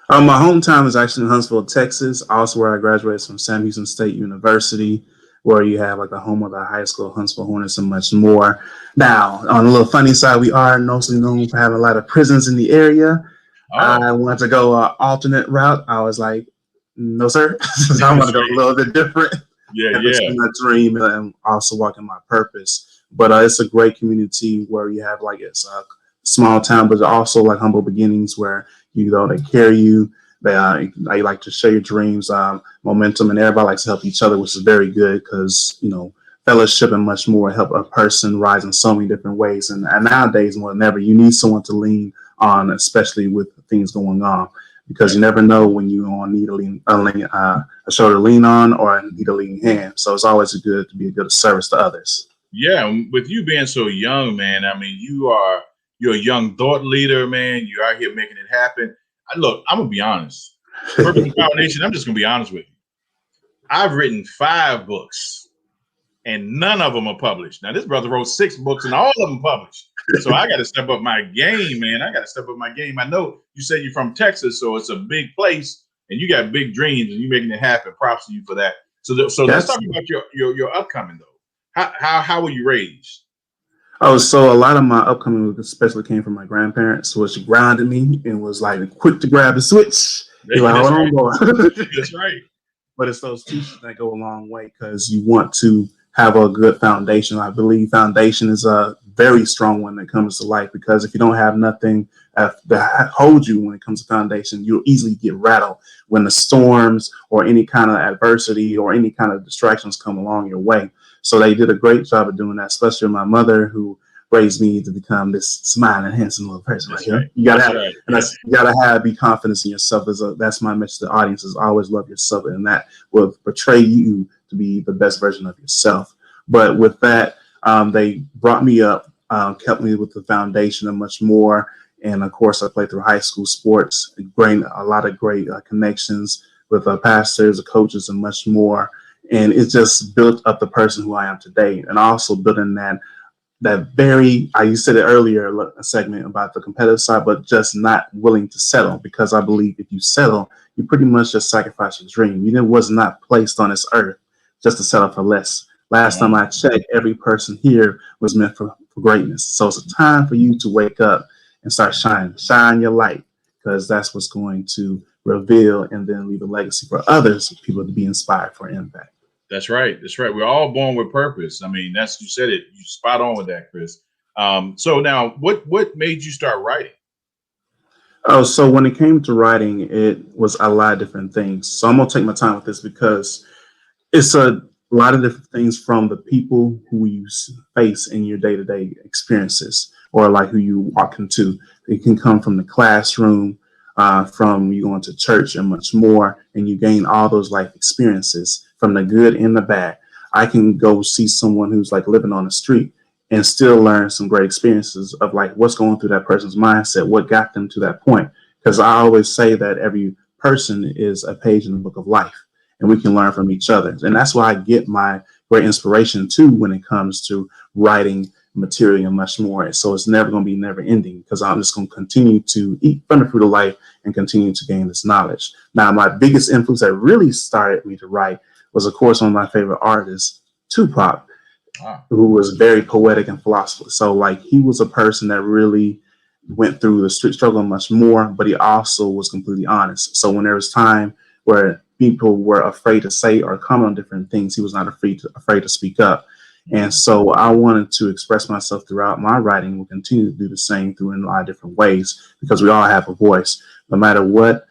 My hometown is actually in Huntsville, Texas, also where I graduated from Sam Houston State University, where you have like the home of the high school, Huntsville Hornets, and much more. Now, on a little funny side, we are mostly known for having a lot of prisons in the area. I wanted to go alternate route. I was like, no, sir. I'm going to go a little bit different. Yeah. My dream and also walking my purpose. But it's a great community where you have like it's a small town, but also like humble beginnings where they carry you. They like to share your dreams, momentum, and everybody likes to help each other, which is very good because fellowship and much more help a person rise in so many different ways. And nowadays more than ever, you need someone to lean on, especially with things going on, because you never know when you need a shoulder to lean on or need a leading hand. So it's always good to be a good service to others. Yeah, with you being so young, man, I mean, you're a young thought leader, man. You're out here making it happen. Look, I'm going to be honest. Purpose and Power Nation, I'm just going to be honest with you. I've written 5 books, and none of them are published. Now, this brother wrote 6 books, and all of them published. So I got to step up my game, man. I know you said you're from Texas, so it's a big place, and you got big dreams, and you're making it happen. Props to you for that. So let's talk about your upcoming, though. How were you raised? Oh, so a lot of my upcoming especially came from my grandparents, which grounded me and was like quick to grab the switch. Like, hold on, boy. That's right. But it's those teachers that go a long way because you want to have a good foundation. I believe foundation is a very strong one that comes to life, because if you don't have nothing that holds you when it comes to foundation, you'll easily get rattled when the storms or any kind of adversity or any kind of distractions come along your way. So they did a great job of doing that, especially my mother, who raised me to become this smiling, handsome little person right here. You gotta be confident in yourself. That's my message to the audience: is always love yourself, and that will portray you to be the best version of yourself. But with that, they brought me up, kept me with the foundation and much more. And of course, I played through high school sports, a lot of great connections with pastors, coaches, and much more. And it just built up the person who I am today. And also building you said it earlier, a segment about the competitive side, but just not willing to settle, because I believe if you settle, you pretty much just sacrifice your dream. You was not placed on this earth just to settle for less. Last time I checked, every person here was meant for greatness. So it's a time for you to wake up and start shining. Shine your light. because that's what's going to reveal and then leave a legacy for others, people to be inspired for impact. That's right. That's right. We're all born with purpose. I mean, you said it. You spot on with that, Chris. So now, what made you start writing? Oh, so when it came to writing, it was a lot of different things. So I'm gonna take my time with this because it's a lot of different things from the people who you face in your day-to-day experiences, or like who you walk into. It can come from the classroom, from you going to church and much more, and you gain all those life experiences from the good and the bad. I can go see someone who's like living on the street and still learn some great experiences of like what's going through that person's mindset, what got them to that point. Because I always say that every person is a page in the book of life, and we can learn from each other. And that's why I get my great inspiration too when it comes to writing material and much more. So it's never going to be never ending, because I'm just going to continue to eat from the fruit of life and continue to gain this knowledge. Now, my biggest influence that really started me to write was, of course, one of my favorite artists, Tupac. Wow. Who was very poetic and philosophical. So like he was a person that really went through the street struggle much more, but he also was completely honest. So when there was time where people were afraid to say or comment on different things, he was not afraid to speak up. And so I wanted to express myself throughout my writing. We'll continue to do the same through in a lot of different ways, because we all have a voice. No matter what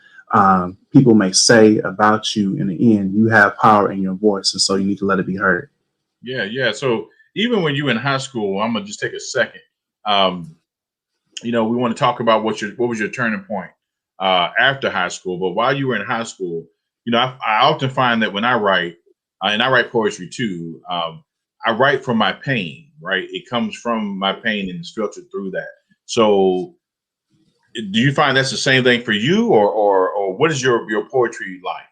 people may say about you, in the end, you have power in your voice. And so you need to let it be heard. Yeah. So even when you were in high school, I'm gonna just take a second. We want to talk about what was your turning point after high school. But while you were in high school, I often find that when I write, and I write poetry too, I write from my pain. Right, it comes from my pain and it's filtered through that. So, do you find that's the same thing for you, or what is your poetry like?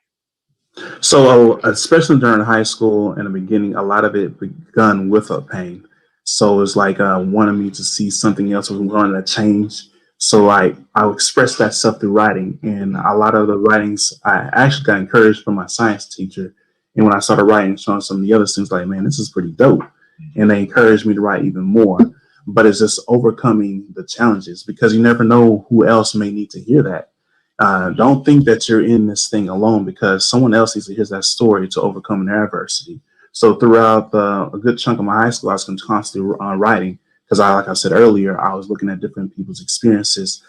So, especially during high school in the beginning, a lot of it begun with a pain. So it's like wanting me to see something else was going to change. So like I would express that stuff through writing, and a lot of the writings I actually got encouraged from my science teacher. And when I started writing, showing some of the other students, like, man, this is pretty dope, and they encouraged me to write even more. But it's just overcoming the challenges, because you never know who else may need to hear that. Don't think that you're in this thing alone, because someone else needs to hear that story to overcome their adversity. So throughout a good chunk of my high school, I was constantly writing, because like I said earlier, I was looking at different people's experiences,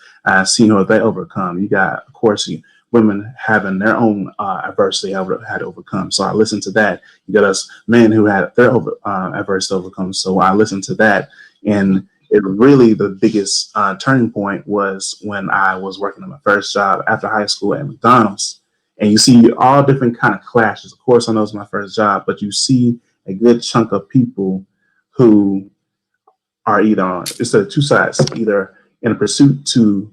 seeing what they overcome. You got, of course, women having their own adversity had to overcome. So I listened to that. You got us men who had their adversity to overcome. So I listened to that. And it really, the biggest turning point was when I was working on my first job after high school at McDonald's. And you see all different kind of clashes. Of course, I know it's my first job, but you see a good chunk of people who are either on, it's the two sides, either in a pursuit to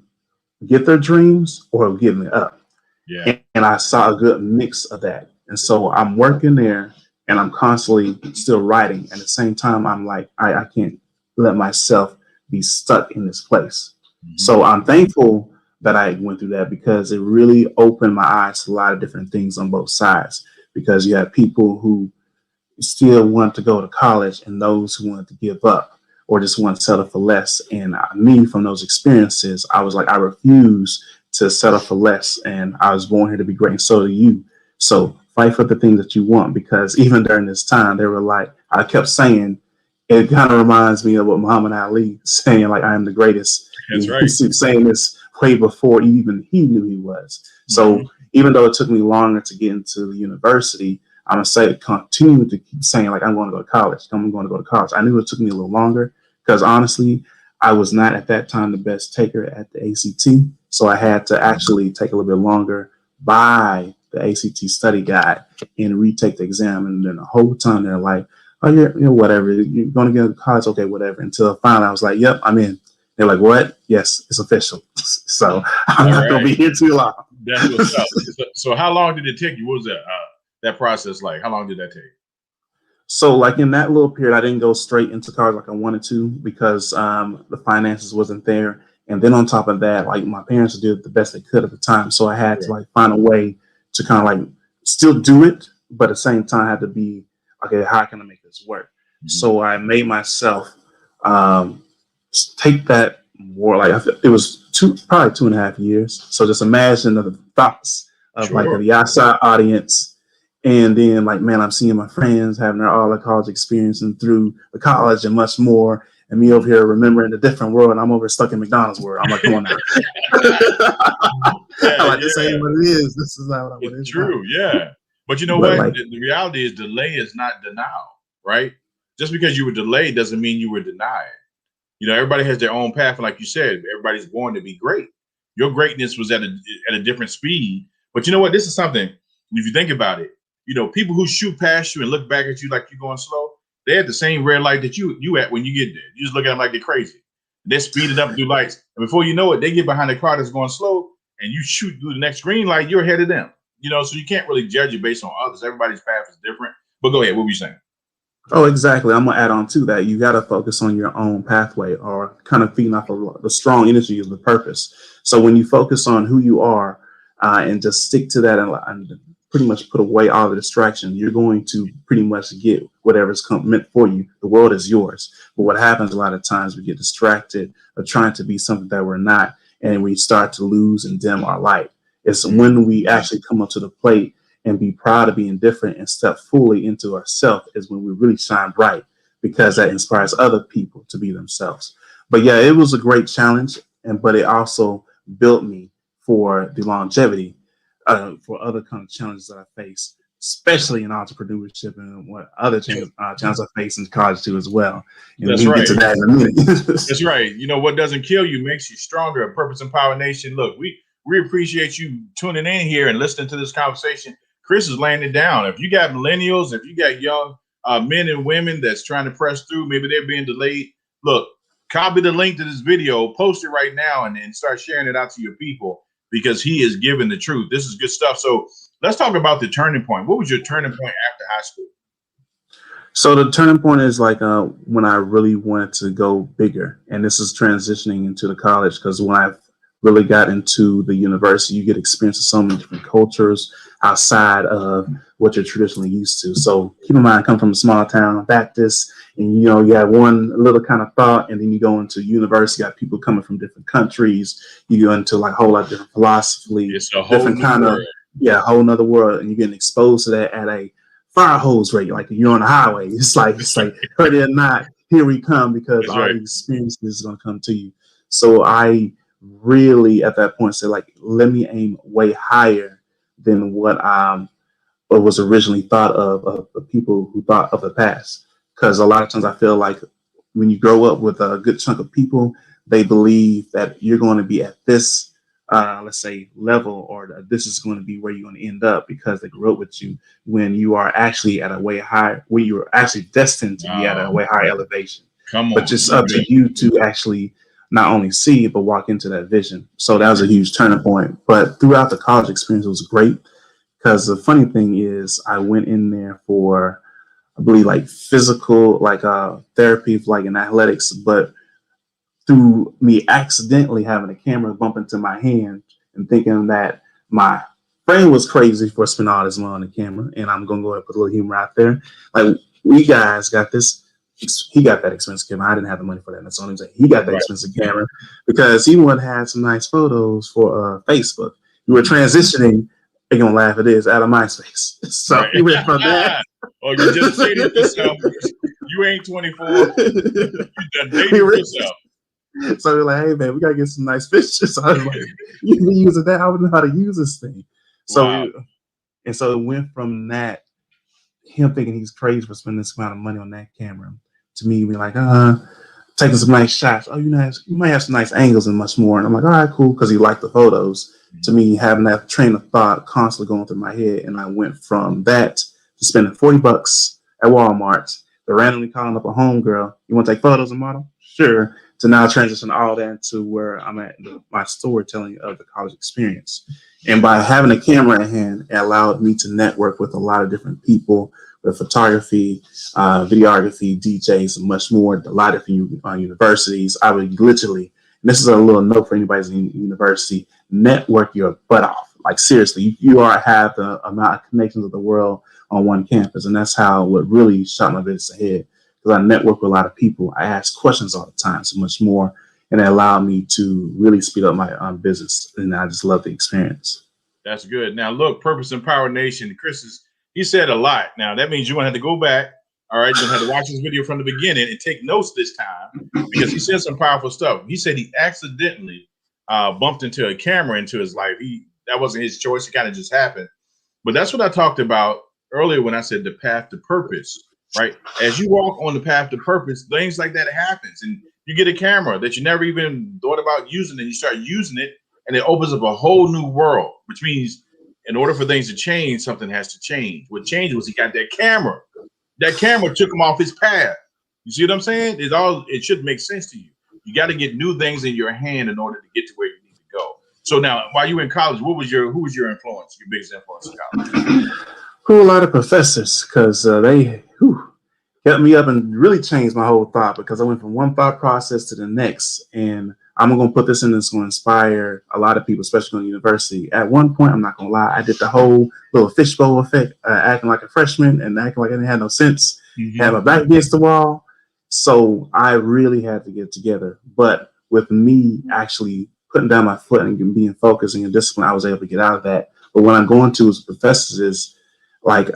get their dreams or giving up. Yeah. And I saw a good mix of that. And so I'm working there and I'm constantly still writing. At the same time, I'm like, I can't let myself be stuck in this place. Mm-hmm. So I'm thankful that I went through that, because it really opened my eyes to a lot of different things on both sides, because you have people who still want to go to college and those who want to give up or just want to settle for less. And me, from those experiences, I was like, I refuse to settle for less, and I was born here to be great, and so do you. So fight for the things that you want, because even during this time, they were like, I kept saying, it kind of reminds me of what Muhammad Ali saying, like, I am the greatest. That's right. He's saying this way before even he knew he was. So even though it took me longer to get into the university, I'm going to say, continue to keep saying, like, I'm going to go to college. I'm going to go to college. I knew it took me a little longer, because honestly, I was not at that time the best taker at the ACT. So I had to actually take a little bit longer, buy the ACT study guide, and retake the exam. And then the whole time they're like, oh, yeah, whatever. You're going to get to college. Okay, whatever. Until finally I was like, yep, I'm in. They're like, what? Yes, it's official. So I'm not going to be here too long. That's what's up. So how long did it take you? What was that process like? How long did that take? So like in that little period, I didn't go straight into college like I wanted to, because the finances wasn't there. And then on top of that, like my parents did the best they could at the time. So I had to like find a way to kind of like still do it, but at the same time I had to be, okay, how can I make this work? Mm-hmm. So I made myself take that more, like it was probably 2.5 years. So just imagine the thoughts of like the outside audience. And then like, man, I'm seeing my friends having their all the college experience and through the college and much more. And me over here remembering a different world. And I'm over stuck in McDonald's world. I'm like, come on now. I like this ain't what it is. This is not what it is. It's true, yeah. But you know what? Like, the reality is delay is not denial, right? Just because you were delayed doesn't mean you were denied. You know, everybody has their own path. And like you said, everybody's born to be great. Your greatness was at a different speed. But you know what? This is something, if you think about it, you know, people who shoot past you and look back at you like you're going slow, they had the same red light that you at when you get there. You just look at them like they're crazy. They're speeding up through lights. And before you know it, they get behind the car that's going slow and you shoot through the next green light, you're ahead of them. You know, so you can't really judge it based on others. Everybody's path is different. But go ahead. What were you saying? Oh, exactly. I'm going to add on to that. You got to focus on your own pathway or kind of feeding off of the strong energy of the purpose. So when you focus on who you are and just stick to that and pretty much put away all the distractions, you're going to pretty much get whatever's meant for you. The world is yours. But what happens a lot of times, we get distracted of trying to be something that we're not, and we start to lose and dim our light. It's when we actually come up to the plate and be proud of being different and step fully into ourselves is when we really shine bright, because that inspires other people to be themselves. But yeah, it was a great challenge, but it also built me for the longevity for other kind of challenges that I face, especially in entrepreneurship and what other challenges I face in college too as well. And that's right. Get to that in a minute. That's right. You know, what doesn't kill you makes you stronger. Purpose Empowered Nation. Look, we appreciate you tuning in here and listening to this conversation. Chris is laying it down. If you got millennials, if you got young men and women that's trying to press through, maybe they're being delayed. Look, copy the link to this video, post it right now, and start sharing it out to your people, because he is giving the truth. This is good stuff. So let's talk about the turning point. What was your turning point after high school? So the turning point is like when I really wanted to go bigger. And this is transitioning into the college, because when I really got into the university, you get experience of so many different cultures outside of what you're traditionally used to. So keep in mind, I come from a small town, Baptist, and you know, you have one little kind of thought, and then you go into university, you got people coming from different countries, you go into like a whole lot of different philosophy, it's a whole different kind of, a whole nother world, and you're getting exposed to that at a fire hose rate, like you're on the highway. It's like hurt it or not, here we come, because all these experiences are gonna come to you. So I really at that point said, like, let me aim way higher than what was originally thought of the people who thought of the past. Because a lot of times I feel like when you grow up with a good chunk of people, they believe that you're going to be at this, let's say, level, or this is going to be where you're going to end up because they grew up with you, when you are actually at a way higher, when you are actually destined to be at a way higher elevation. Come on. But just up to you to actually not only see, but walk into that vision. So that was a huge turning point. But throughout the college experience, it was great, because the funny thing is I went in there for, I believe, like physical, like therapy, like in athletics, but through me accidentally having a camera bump into my hand and thinking that my friend was crazy for spending all this money on the camera, and I'm going to go ahead and put a little humor out there. Like, we guys got this. He got that expensive camera. I didn't have the money for that. That's the only thing. He got that expensive camera because he wanted to have some nice photos for Facebook. We were transitioning, they're going to laugh at this, out of MySpace. So he went from that. Oh, you just said it yourself. You ain't 24. You done dated yourself. So we're like, hey, man, we got to get some nice pictures. So I was like, you can use that. I wouldn't know how to use this thing. So, and so it went from that, him thinking he's crazy for spending this amount of money on that camera, to me being like, taking some nice shots. Oh, you might have some nice angles and much more. And I'm like, all right, cool, because he liked the photos. Mm-hmm. To me, having that train of thought constantly going through my head, and I went from that to spending $40 at Walmart, to randomly calling up a homegirl. You want to take photos and model? Sure. To now transition all that into where I'm at my storytelling of the college experience. And by having a camera in hand, it allowed me to network with a lot of different people with photography, videography, DJs, and much more. A lot of universities. I would literally, and this is a little note for anybody in university, network your butt off. Like, seriously, you have the amount of connections of the world on one campus. And that's how what really shot my business ahead. Because I network with a lot of people. I ask questions all the time, so much more. and it allowed me to really speed up my business. And I just love the experience. That's good. Now, look, Purpose and Power Nation, he said a lot. Now, that means you're going to have to go back. All right, you're going to have to watch this video from the beginning and take notes this time because he said some powerful stuff. He said he accidentally bumped into a camera into his life. That wasn't his choice. It kind of just happened. But that's what I talked about earlier when I said the path to purpose, right? As you walk on the path to purpose, things like that happens. And you get a camera that you never even thought about using, and you start using it, and it opens up a whole new world, which means in order for things to change, something has to change. What changed was he got that camera. That camera took him off his path. You see what I'm saying? It should make sense to you. You got to get new things in your hand in order to get to where you need to go. So now, while you were in college, who was your influence, your biggest influence in college? A lot of professors, because they kept me up and really changed my whole thought, because I went from one thought process to the next. And I'm going to put this in that's going to inspire a lot of people, especially on university. At one point, I'm not going to lie, I did the whole little fishbowl effect, acting like a freshman and acting like I didn't have no sense, had my back against the wall. So I really had to get together. But with me actually putting down my foot and being focused and disciplined, I was able to get out of that. But what I'm going to as professors is like,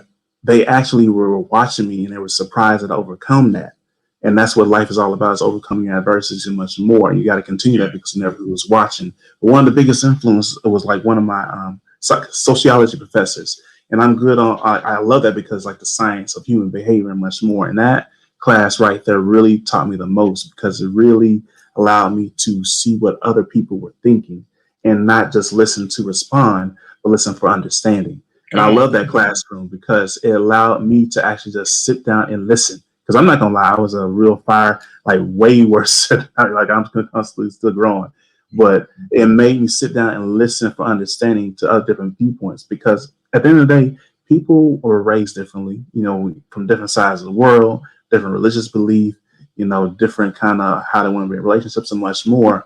they actually were watching me and they were surprised that I overcome that. And that's what life is all about, is overcoming adversities and much more. You got to continue that because never who was watching. But one of the biggest influences was like one of my sociology professors. And I'm good on, I love that because like the science of human behavior and much more. And that class right there really taught me the most, because it really allowed me to see what other people were thinking and not just listen to respond, but listen for understanding. And I love that classroom because it allowed me to actually just sit down and listen. Because I'm not gonna lie, I was a real fire, like way worse. Like I'm constantly still growing, but it made me sit down and listen for understanding to other different viewpoints. Because at the end of the day, people were raised differently, from different sides of the world, different religious belief, different kind of how they want to be in relationships and much more.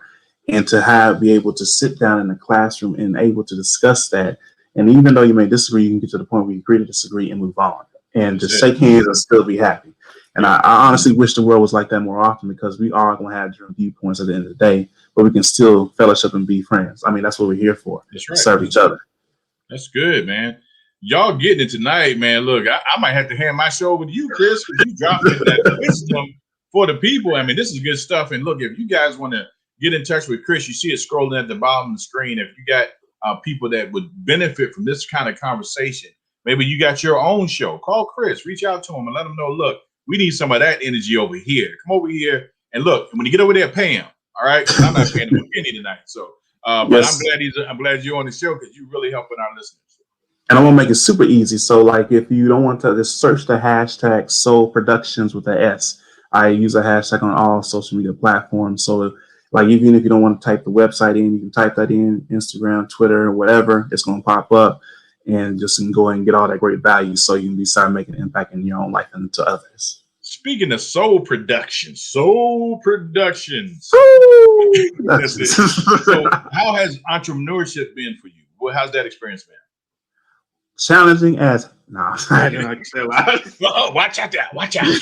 And to be able to sit down in the classroom and able to discuss that. And even though you may disagree, you can get to the point where you agree to disagree and move on and just shake hands and still be happy. And I honestly wish the world was like that more often, because we are going to have different viewpoints at the end of the day, but we can still fellowship and be friends. I mean, that's what we're here for. That's right. Serve each other. That's good, man. Y'all getting it tonight, man. Look, I might have to hand my show over to you, Chris, because you dropped that wisdom for the people. I mean, this is good stuff. And look, if you guys want to get in touch with Chris, you see it scrolling at the bottom of the screen. If you got people that would benefit from this kind of conversation, maybe you got your own show, call Chris, reach out to him and let him know, look, we need some of that energy over here. Come over here and look. When you get over there, pay him. All right, I'm not paying him a penny tonight. So, but yes. I'm glad you're on the show, because you're really helping our listeners. And I'm gonna make it super easy. So, like, if you don't want to, just search the hashtag Soul Productions with the S. I use a hashtag on all social media platforms. So, like, even if you don't want to type the website in, you can type that in Instagram, Twitter, whatever. It's gonna pop up. And just go and get all that great value, so you can start making an impact in your own life and to others. Speaking of Soul Productions. So how has entrepreneurship been for you? How's that experience been? Challenging as I can say a lot. Oh, watch out there. Watch out.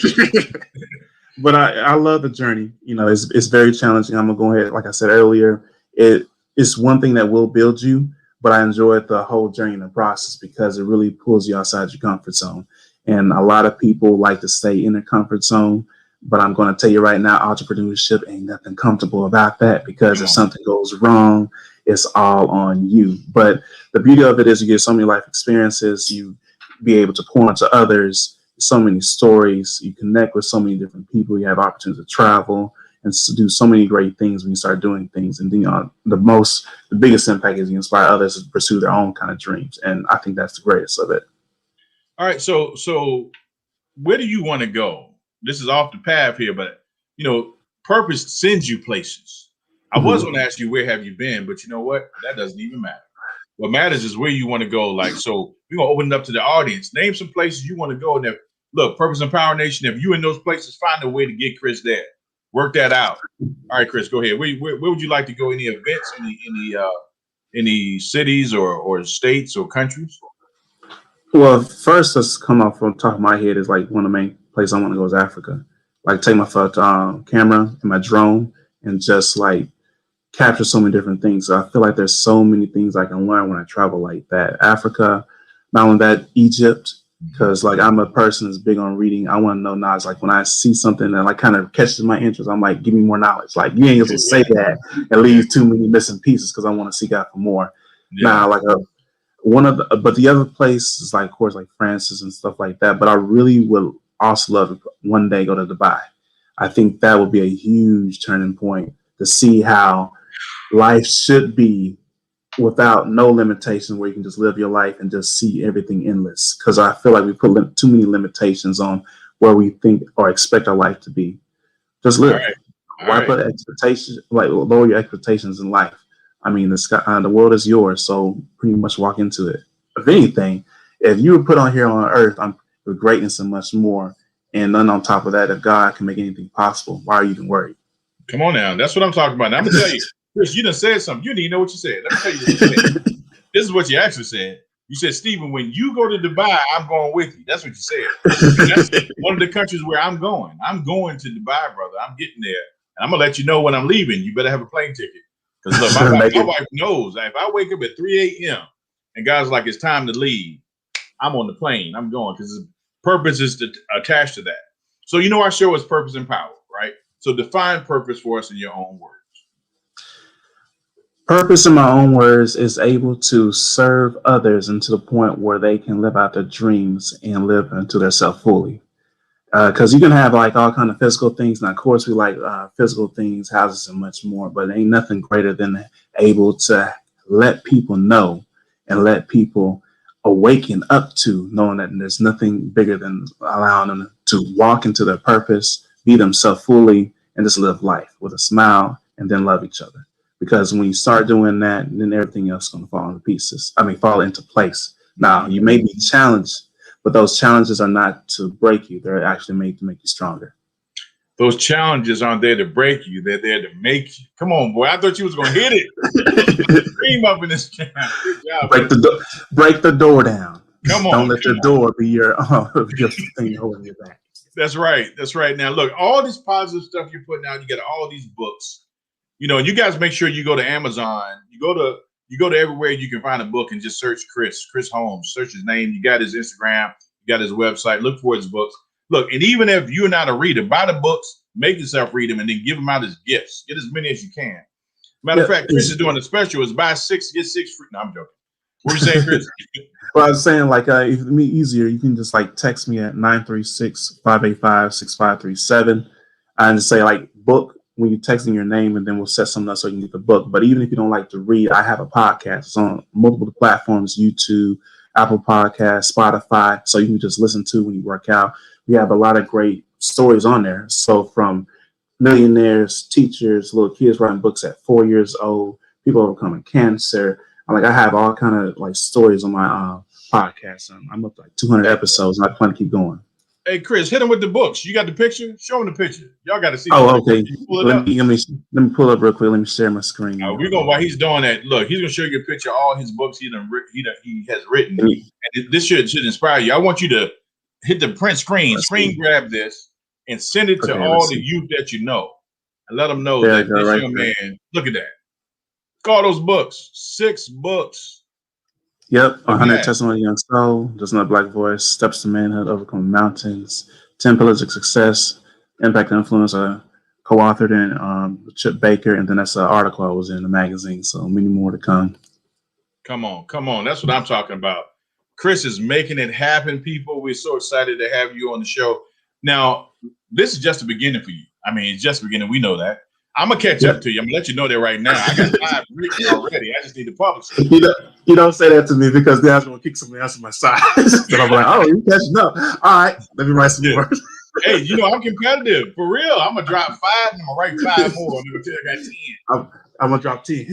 But I love the journey. It's very challenging. I'm gonna go ahead, like I said earlier, it's one thing that will build you. But I enjoyed the whole journey and the process, because it really pulls you outside your comfort zone. And a lot of people like to stay in their comfort zone. But I'm going to tell you right now, entrepreneurship ain't nothing comfortable about that, because if something goes wrong, it's all on you. But the beauty of it is you get so many life experiences, you be able to pour into others, so many stories, you connect with so many different people, you have opportunities to travel and to do so many great things when you start doing things. And the biggest impact is you inspire others to pursue their own kind of dreams. And I think that's the greatest of it. All right. So where do you want to go? This is off the path here, but purpose sends you places. I was going to ask you, where have you been? But you know what? That doesn't even matter. What matters is where you want to go. Like, so we're going to open it up to the audience. Name some places you want to go. And look, Purpose and Power Nation, if you in those places, find a way to get Chris there. Work that out. All right, Chris, go ahead. Where would you like to go? Any events? Any cities or states or countries? Well, first, let's come off from the top of my head is like one of the main places I want to go is Africa. Like, take my camera and my drone and just like capture so many different things. So I feel like there's so many things I can learn when I travel like that. Africa, not only that, Egypt, because like I'm a person that's big on reading. I want to know knowledge. Like when I see something that like kind of catches my interest, I'm like, give me more knowledge. Like you ain't supposed to say that and leave too many missing pieces because I want to seek out for more. Yeah. Now, like but the other place is like, of course, like Francis and stuff like that. But I really would also love to one day go to Dubai. I think that would be a huge turning point to see how life should be without no limitations, where you can just live your life and just see everything endless. Because I feel like we put too many limitations on where we think or expect our life to be. Just live. Why put expectations? Like lower your expectations in life. I mean, the world is yours, so pretty much walk into it. If anything, if you were put on here on earth, with greatness and much more, and then on top of that, if God can make anything possible, why are you even worried? Come on now, that's what I'm talking about. Now, I'm gonna tell you, Chris, you done said something. You didn't even know what you said. Let me tell you what you said. This is what you actually said. You said, Stephen, when you go to Dubai, I'm going with you. That's what you said. That's one of the countries where I'm going. I'm going to Dubai, brother. I'm getting there. And I'm going to let you know when I'm leaving. You better have a plane ticket. Because look, my wife knows that if I wake up at 3 a.m. and God's like, it's time to leave, I'm on the plane. I'm going because purpose is attached to that. So you know our show is Purpose and Power, right? So define purpose for us in your own words. Purpose, in my own words, is able to serve others and to the point where they can live out their dreams and live into their self fully. Because you can have like all kind of physical things. Now, of course, we like physical things, houses, and much more. But ain't nothing greater than able to let people know and let people awaken up to knowing that there's nothing bigger than allowing them to walk into their purpose, be themselves fully, and just live life with a smile and then love each other. Because when you start doing that, then everything else is going to fall into pieces. Fall into place. Now, you may be challenged, but those challenges are not to break you. They're actually made to make you stronger. Those challenges aren't there to break you. They're there to make you. Come on, boy. I thought you was going to hit it. Dream up in this channel. Good job. Break the door down. Come on. Don't let your door be your thing holding you back. That's right. That's right. Now, look, all this positive stuff you're putting out, you got all these books. You know, and you guys make sure you go to Amazon. You go to everywhere you can find a book and just search Chris Holmes. Search his name. You got his Instagram. You got his website. Look for his books. Look, and even if you're not a reader, buy the books, make yourself read them, and then give them out as gifts. Get as many as you can. Matter of fact, Chris is doing a special. It's buy 6, get 6 free. No, I'm joking. What are you saying, Chris? Well, I was saying, like, if it be easier, you can just like text me at 936-585-6537 and just say like book when you're texting your name, and then we'll set something up so you can get the book. But even if you don't like to read, I have a podcast. It's on multiple platforms: YouTube, Apple Podcasts, Spotify. So you can just listen to when you work out. We have a lot of great stories on there. So from millionaires, teachers, little kids writing books at 4 years old, people overcoming cancer. I have all kind of like stories on my podcast. I'm up to like 200 episodes, and I plan to keep going. Hey, Chris, hit him with the books. You got the picture? Show him the picture. Y'all got to see. Oh, okay. Let me pull up real quick. Let me share my screen. We're gonna, while he's doing that, look, he's gonna show you a picture of all his books he has written, and this should inspire you. I want you to hit the print screen, grab this, and send it to all the youth that you know, and let them know that this young man. Look at that. Look all those books. 6 books. Yep, 100 Testimony of a Young Soul, Just Another Black Voice, Steps to Manhood, Overcoming Mountains, 10 Pillars of Success, Impact and Influence, co-authored in Chip Baker, and then that's an article I was in the magazine, so many more to come. Come on. That's what I'm talking about. Chris is making it happen, people. We're so excited to have you on the show. Now, this is just the beginning for you. I mean, it's just the beginning. We know that. I'm gonna catch up to you. I'm gonna let you know that right now. I got 5 written already. I just need to publish it. You don't say that to me because then I'm gonna kick somebody else on my side. So I'm like, oh, you catching up? All right, let me write some more. Hey, you know I'm competitive for real. I'm gonna drop 5 and I'm gonna write 5 more until I got 10. I'm gonna drop 10.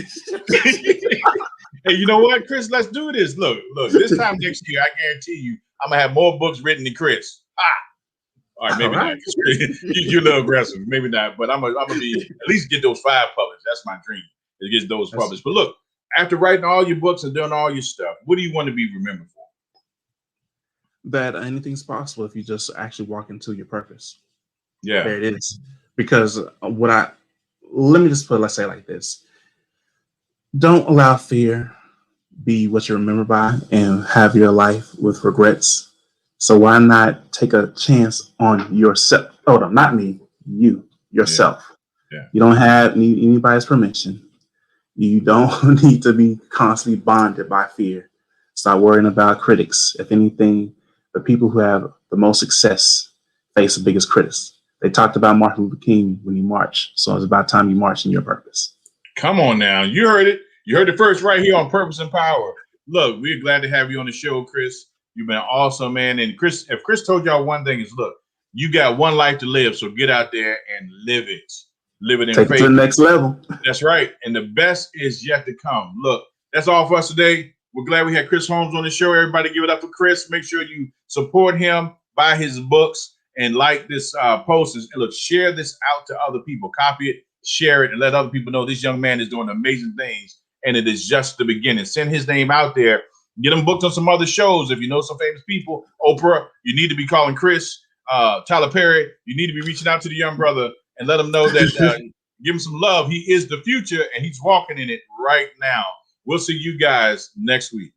Hey, you know what, Chris? Let's do this. Look. This time next year, I guarantee you, I'm gonna have more books written than Chris. All right, maybe not. You're a little aggressive, maybe not. But I'm gonna be at least get those 5 published. That's my dream. To get those published. But look, after writing all your books and doing all your stuff, what do you want to be remembered for? That anything's possible if you just actually walk into your purpose. Yeah, there it is. Because what I let me just let's say it like this. Don't allow fear be what you remember by and have your life with regrets. So why not take a chance on yourself? Oh, no, not me, yourself. Yeah. You don't need anybody's permission. You don't need to be constantly bonded by fear. Stop worrying about critics. If anything, the people who have the most success face the biggest critics. They talked about Martin Luther King when he marched. So it's about time you march in your purpose. Come on now. You heard it. You heard it first right here on Purpose and Power. Look, we're glad to have you on the show, Chris. You've been awesome, man. And Chris, if Chris told y'all one thing is, look, you got one life to live. So get out there and live it. Live it in faith. Take it to the next level. That's right. And the best is yet to come. Look, that's all for us today. We're glad we had Chris Holmes on the show. Everybody give it up for Chris. Make sure you support him, buy his books, and like this post. And look, share this out to other people. Copy it, share it, and let other people know this young man is doing amazing things. And it is just the beginning. Send his name out there. Get him booked on some other shows. If you know some famous people, Oprah, you need to be calling Chris. Tyler Perry, you need to be reaching out to the young brother and let him know that give him some love. He is the future, and he's walking in it right now. We'll see you guys next week.